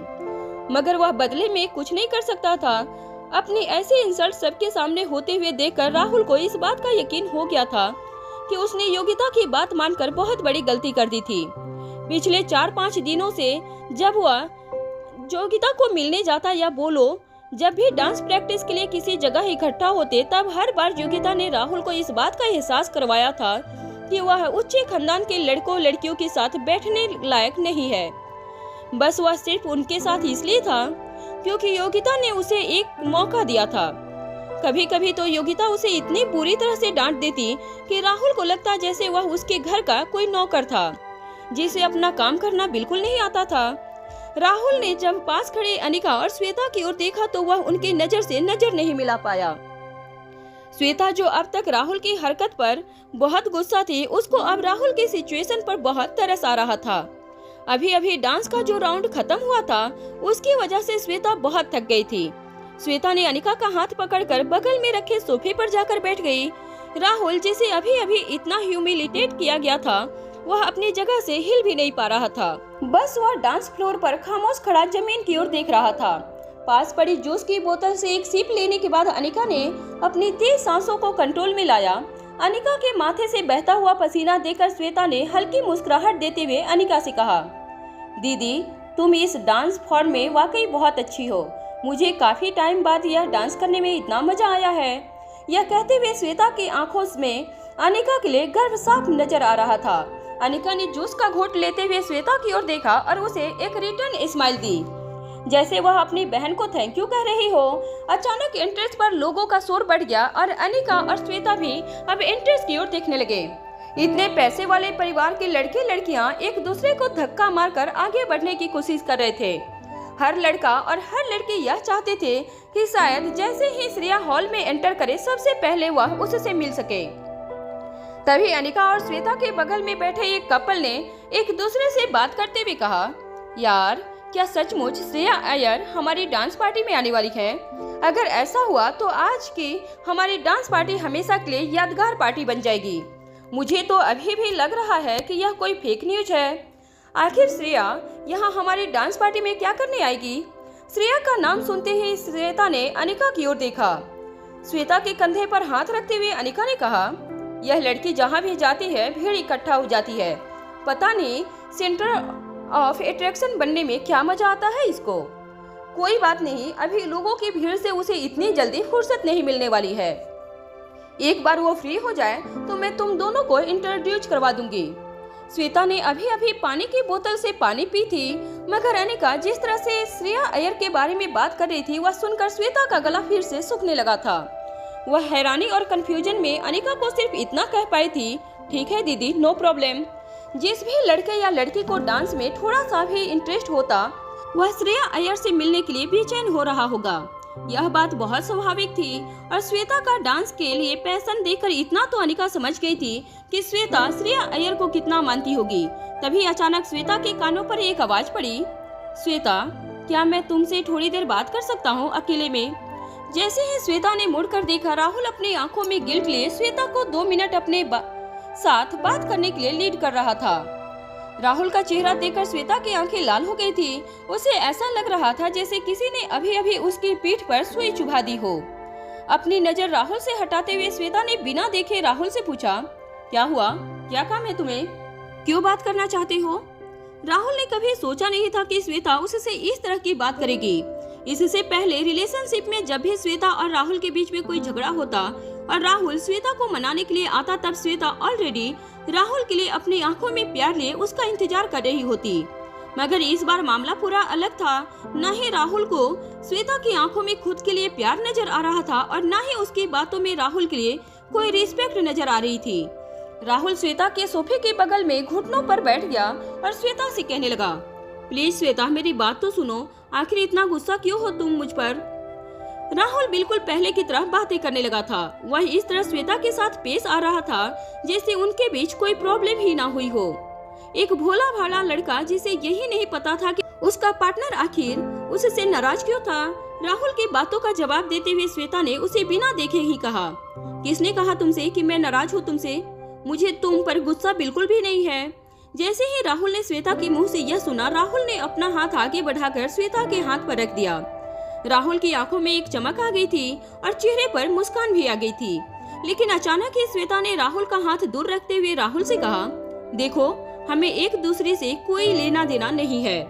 मगर वह बदले में कुछ नहीं कर सकता था। अपनी ऐसी इंसल्ट सबके सामने होते हुए देखकर राहुल को इस बात का यकीन हो गया था कि उसने योगिता की बात मानकर बहुत बड़ी गलती कर दी थी। पिछले 4-5 दिनों से जब वह योगिता को मिलने जाता या बोलो जब भी डांस प्रैक्टिस के लिए किसी जगह इकट्ठा होते, तब हर बार योगिता ने राहुल को इस बात का एहसास करवाया था कि वह उच्च खानदान के लड़कों लड़कियों के साथ बैठने लायक नहीं है। बस वह सिर्फ उनके साथ इसलिए था क्योंकि योगिता ने उसे एक मौका दिया था। कभी कभी तो योगिता उसे इतनी बुरी तरह से डांट देती कि राहुल को लगता जैसे वह उसके घर का कोई नौकर था जिसे अपना काम करना बिल्कुल नहीं आता था। राहुल ने जब पास खड़े अनिका और श्वेता की ओर देखा तो वह उनकी नजर से नजर नहीं मिला पाया। श्वेता जो अब तक राहुल की हरकत पर बहुत गुस्सा थी, उसको अब राहुल की सिचुएशन पर बहुत तरस आ रहा था। अभी अभी डांस का जो राउंड खत्म हुआ था उसकी वजह से श्वेता बहुत थक गई थी। श्वेता ने अनिका का हाथ पकड़कर बगल में रखे सोफे पर जाकर बैठ गई। राहुल जिसे अभी अभी इतना ह्यूमिलिटेट किया गया था, वह अपनी जगह से हिल भी नहीं पा रहा था। बस वह डांस फ्लोर पर खामोश खड़ा जमीन की ओर देख रहा था। पास पड़ी जूस की बोतल से एक सिप लेने के बाद अनिका ने अपनी तेज सांसों को कंट्रोल में लाया। अनिका के माथे से बहता हुआ पसीना देखकर श्वेता ने हल्की मुस्कुराहट देते हुए अनिका से कहा, दीदी तुम इस डांस फॉर्म में वाकई बहुत अच्छी हो। मुझे काफी टाइम बाद यह डांस करने में इतना मजा आया है। यह कहते हुए श्वेता की आंखों में अनिका के लिए गर्व साफ नजर आ रहा था। अनिका ने जूस का घोट लेते हुए श्वेता की ओर देखा और उसे एक रिटर्न स्माइल दी, जैसे वह अपनी बहन को थैंक यू कह रही हो। अचानक एंट्रेंस पर लोगों का शोर बढ़ गया और अनिका और श्वेता भी अब एंट्रेंस की ओर देखने लगे। इतने पैसे वाले परिवार के लड़के लड़कियां एक दूसरे को धक्का मारकर आगे बढ़ने की कोशिश कर रहे थे। हर लड़का और हर लड़की यह चाहते थे कि शायद जैसे ही श्रेया हॉल में एंटर करे सबसे पहले वह उससे मिल सके। तभी अनिका और श्वेता के बगल में बैठे एक कपल ने एक दूसरे से बात करते हुए कहा, यार क्या सचमुच श्रेया अय्यर हमारी डांस पार्टी में आने वाली है? अगर ऐसा हुआ तो आज की हमारी डांस पार्टी हमेशा के लिए यादगार पार्टी बन जाएगी। मुझे तो अभी भी लग रहा है कि यह कोई फेक न्यूज है। आखिर श्रेया यहाँ हमारी डांस पार्टी में क्या करने आएगी? श्रेया का नाम सुनते ही श्वेता ने अनिका की ओर देखा। श्वेता के कंधे पर हाथ रखते हुए अनिका ने कहा, यह लड़की जहाँ भी जाती है भीड़ इकट्ठा हो जाती है। पता नहीं सेंटर ऑफ अट्रैक्शन बनने में क्या मजा आता है इसको। कोई बात नहीं, अभी लोगों की भीड़ से उसे इतनी जल्दी फुर्सत नहीं मिलने वाली है। एक बार वो फ्री हो जाए तो मैं तुम दोनों को इंट्रोड्यूस करवा दूंगी। श्वेता ने अभी अभी पानी की बोतल से पानी पी थी, मगर अनिका जिस तरह से श्रेया अय्यर के बारे में बात कर रही थी वह सुनकर श्वेता का गला फिर से सूखने लगा था। वह हैरानी और कंफ्यूजन में अनिका को सिर्फ इतना कह पाई थी, ठीक है दीदी, नो प्रॉब्लम। जिस भी लड़के या लड़की को डांस में थोड़ा सा भी इंटरेस्ट होता वह श्रेया अय्यर से मिलने के लिए बेचैन हो रहा होगा। यह बात बहुत स्वाभाविक थी और श्वेता का डांस के लिए पैशन देखकर इतना तो अनिका समझ गई थी कि श्वेता श्रेया अय्यर को कितना मानती होगी। तभी अचानक श्वेता के कानों पर एक आवाज पड़ी, श्वेता क्या मैं तुमसे थोड़ी देर बात कर सकता हूँ अकेले में? जैसे ही श्वेता ने मुड़कर देखा, राहुल अपनी आंखों में गिल्ट लिए श्वेता को 2 मिनट अपने साथ बात करने के लिए लीड कर रहा था। राहुल का चेहरा देखकर श्वेता की आंखें लाल हो गई थी। उसे ऐसा लग रहा था जैसे किसी ने अभी अभी उसकी पीठ पर सुई चुभा दी हो। अपनी नजर राहुल से हटाते हुए श्वेता ने बिना देखे राहुल से पूछा, क्या हुआ? क्या काम है तुम्हें? क्यों बात करना चाहते हो? राहुल ने कभी सोचा नहीं था कि श्वेता उससे इस तरह की बात करेगी। इससे पहले रिलेशनशिप में जब भी श्वेता और राहुल के बीच में कोई झगड़ा होता और राहुल श्वेता को मनाने के लिए आता, तब श्वेता ऑलरेडी राहुल के लिए अपनी आंखों में प्यार लिए उसका इंतजार कर रही होती। मगर इस बार मामला पूरा अलग था। न ही राहुल को श्वेता की आंखों में खुद के लिए प्यार नजर आ रहा था और न ही उसकी बातों में राहुल के लिए कोई रिस्पेक्ट नजर आ रही थी। राहुल श्वेता के सोफे के बगल में घुटनों पर बैठ गया और श्वेता से कहने लगा, प्लीज श्वेता मेरी बात तो सुनो, आखिर इतना गुस्सा क्यों हो तुम मुझ पर? राहुल बिल्कुल पहले की तरह बातें करने लगा था। वह इस तरह श्वेता के साथ पेश आ रहा था जैसे उनके बीच कोई प्रॉब्लम ही ना हुई हो। एक भोला भाला लड़का जिसे यही नहीं पता था कि उसका पार्टनर आखिर उससे नाराज क्यों था। राहुल की बातों का जवाब देते हुए श्वेता ने उसे बिना देखे ही कहा, किसने कहा तुमसे कि मैं नाराज हूँ तुमसे? मुझे तुम पर गुस्सा बिल्कुल भी नहीं है। जैसे ही राहुल ने श्वेता के मुंह से यह सुना, राहुल ने अपना हाथ आगे बढ़ाकर श्वेता के हाथ पर रख दिया। राहुल की आंखों में एक चमक आ गई थी और चेहरे पर मुस्कान भी आ गई थी। लेकिन अचानक ही श्वेता ने राहुल का हाथ दूर रखते हुए राहुल से कहा, देखो हमें एक दूसरे से कोई लेना देना नहीं है,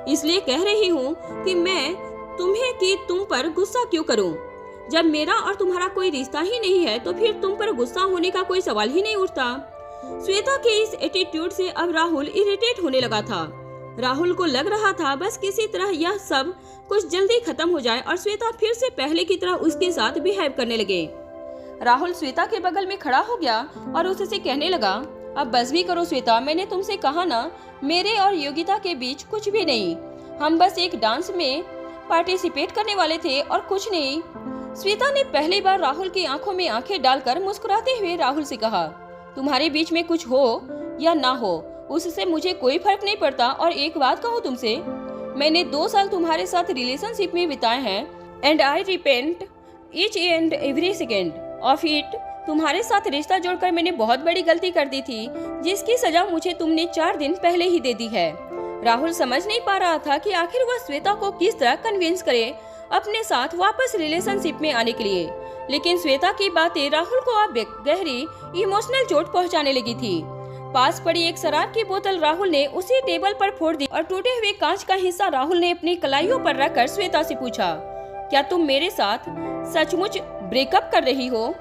इसलिए कह रही हूँ कि मैं तुम्हें कि तुम पर गुस्सा क्यों करूँ। जब मेरा और तुम्हारा कोई रिश्ता ही नहीं है तो फिर तुम पर गुस्सा होने का कोई सवाल ही नहीं उठता। श्वेता के इस एटीट्यूड से अब राहुल इरिटेट होने लगा था। राहुल को लग रहा था बस किसी तरह यह सब कुछ जल्दी खत्म हो जाए और श्वेता फिर से पहले की तरह उसके साथ बिहेव करने लगे। राहुल श्वेता के बगल में खड़ा हो गया और उससे कहने लगा, अब बस भी करो श्वेता, मैंने तुमसे कहा ना, मेरे और योगिता के बीच कुछ भी नहीं, हम बस एक डांस में पार्टिसिपेट करने वाले थे और कुछ नहीं। श्वेता ने पहली बार राहुल की आंखों में आंखें डालकर मुस्कुराते हुए राहुल से कहा, तुम्हारे बीच में कुछ हो या ना हो उससे मुझे कोई फर्क नहीं पड़ता। और एक बात कहूँ तुमसे, मैंने 2 साल तुम्हारे साथ रिलेशनशिप में बिताए हैं and I repent each and every second of it. तुम्हारे साथ रिश्ता जोड़कर मैंने बहुत बड़ी गलती कर दी थी जिसकी सजा मुझे तुमने 4 दिन पहले ही दे दी है। राहुल समझ नहीं पा रहा था कि आखिर वह श्वेता को किस तरह कन्विंस करे अपने साथ वापस रिलेशनशिप में आने के लिए। लेकिन श्वेता की बातें राहुल को अब गहरी इमोशनल चोट पहुंचाने लगी थी। पास पड़ी एक शराब की बोतल राहुल ने उसी टेबल पर फोड़ दी और टूटे हुए कांच का हिस्सा राहुल ने अपनी कलाइयों पर रखकर श्वेता से पूछा, क्या तुम मेरे साथ सचमुच ब्रेकअप कर रही हो?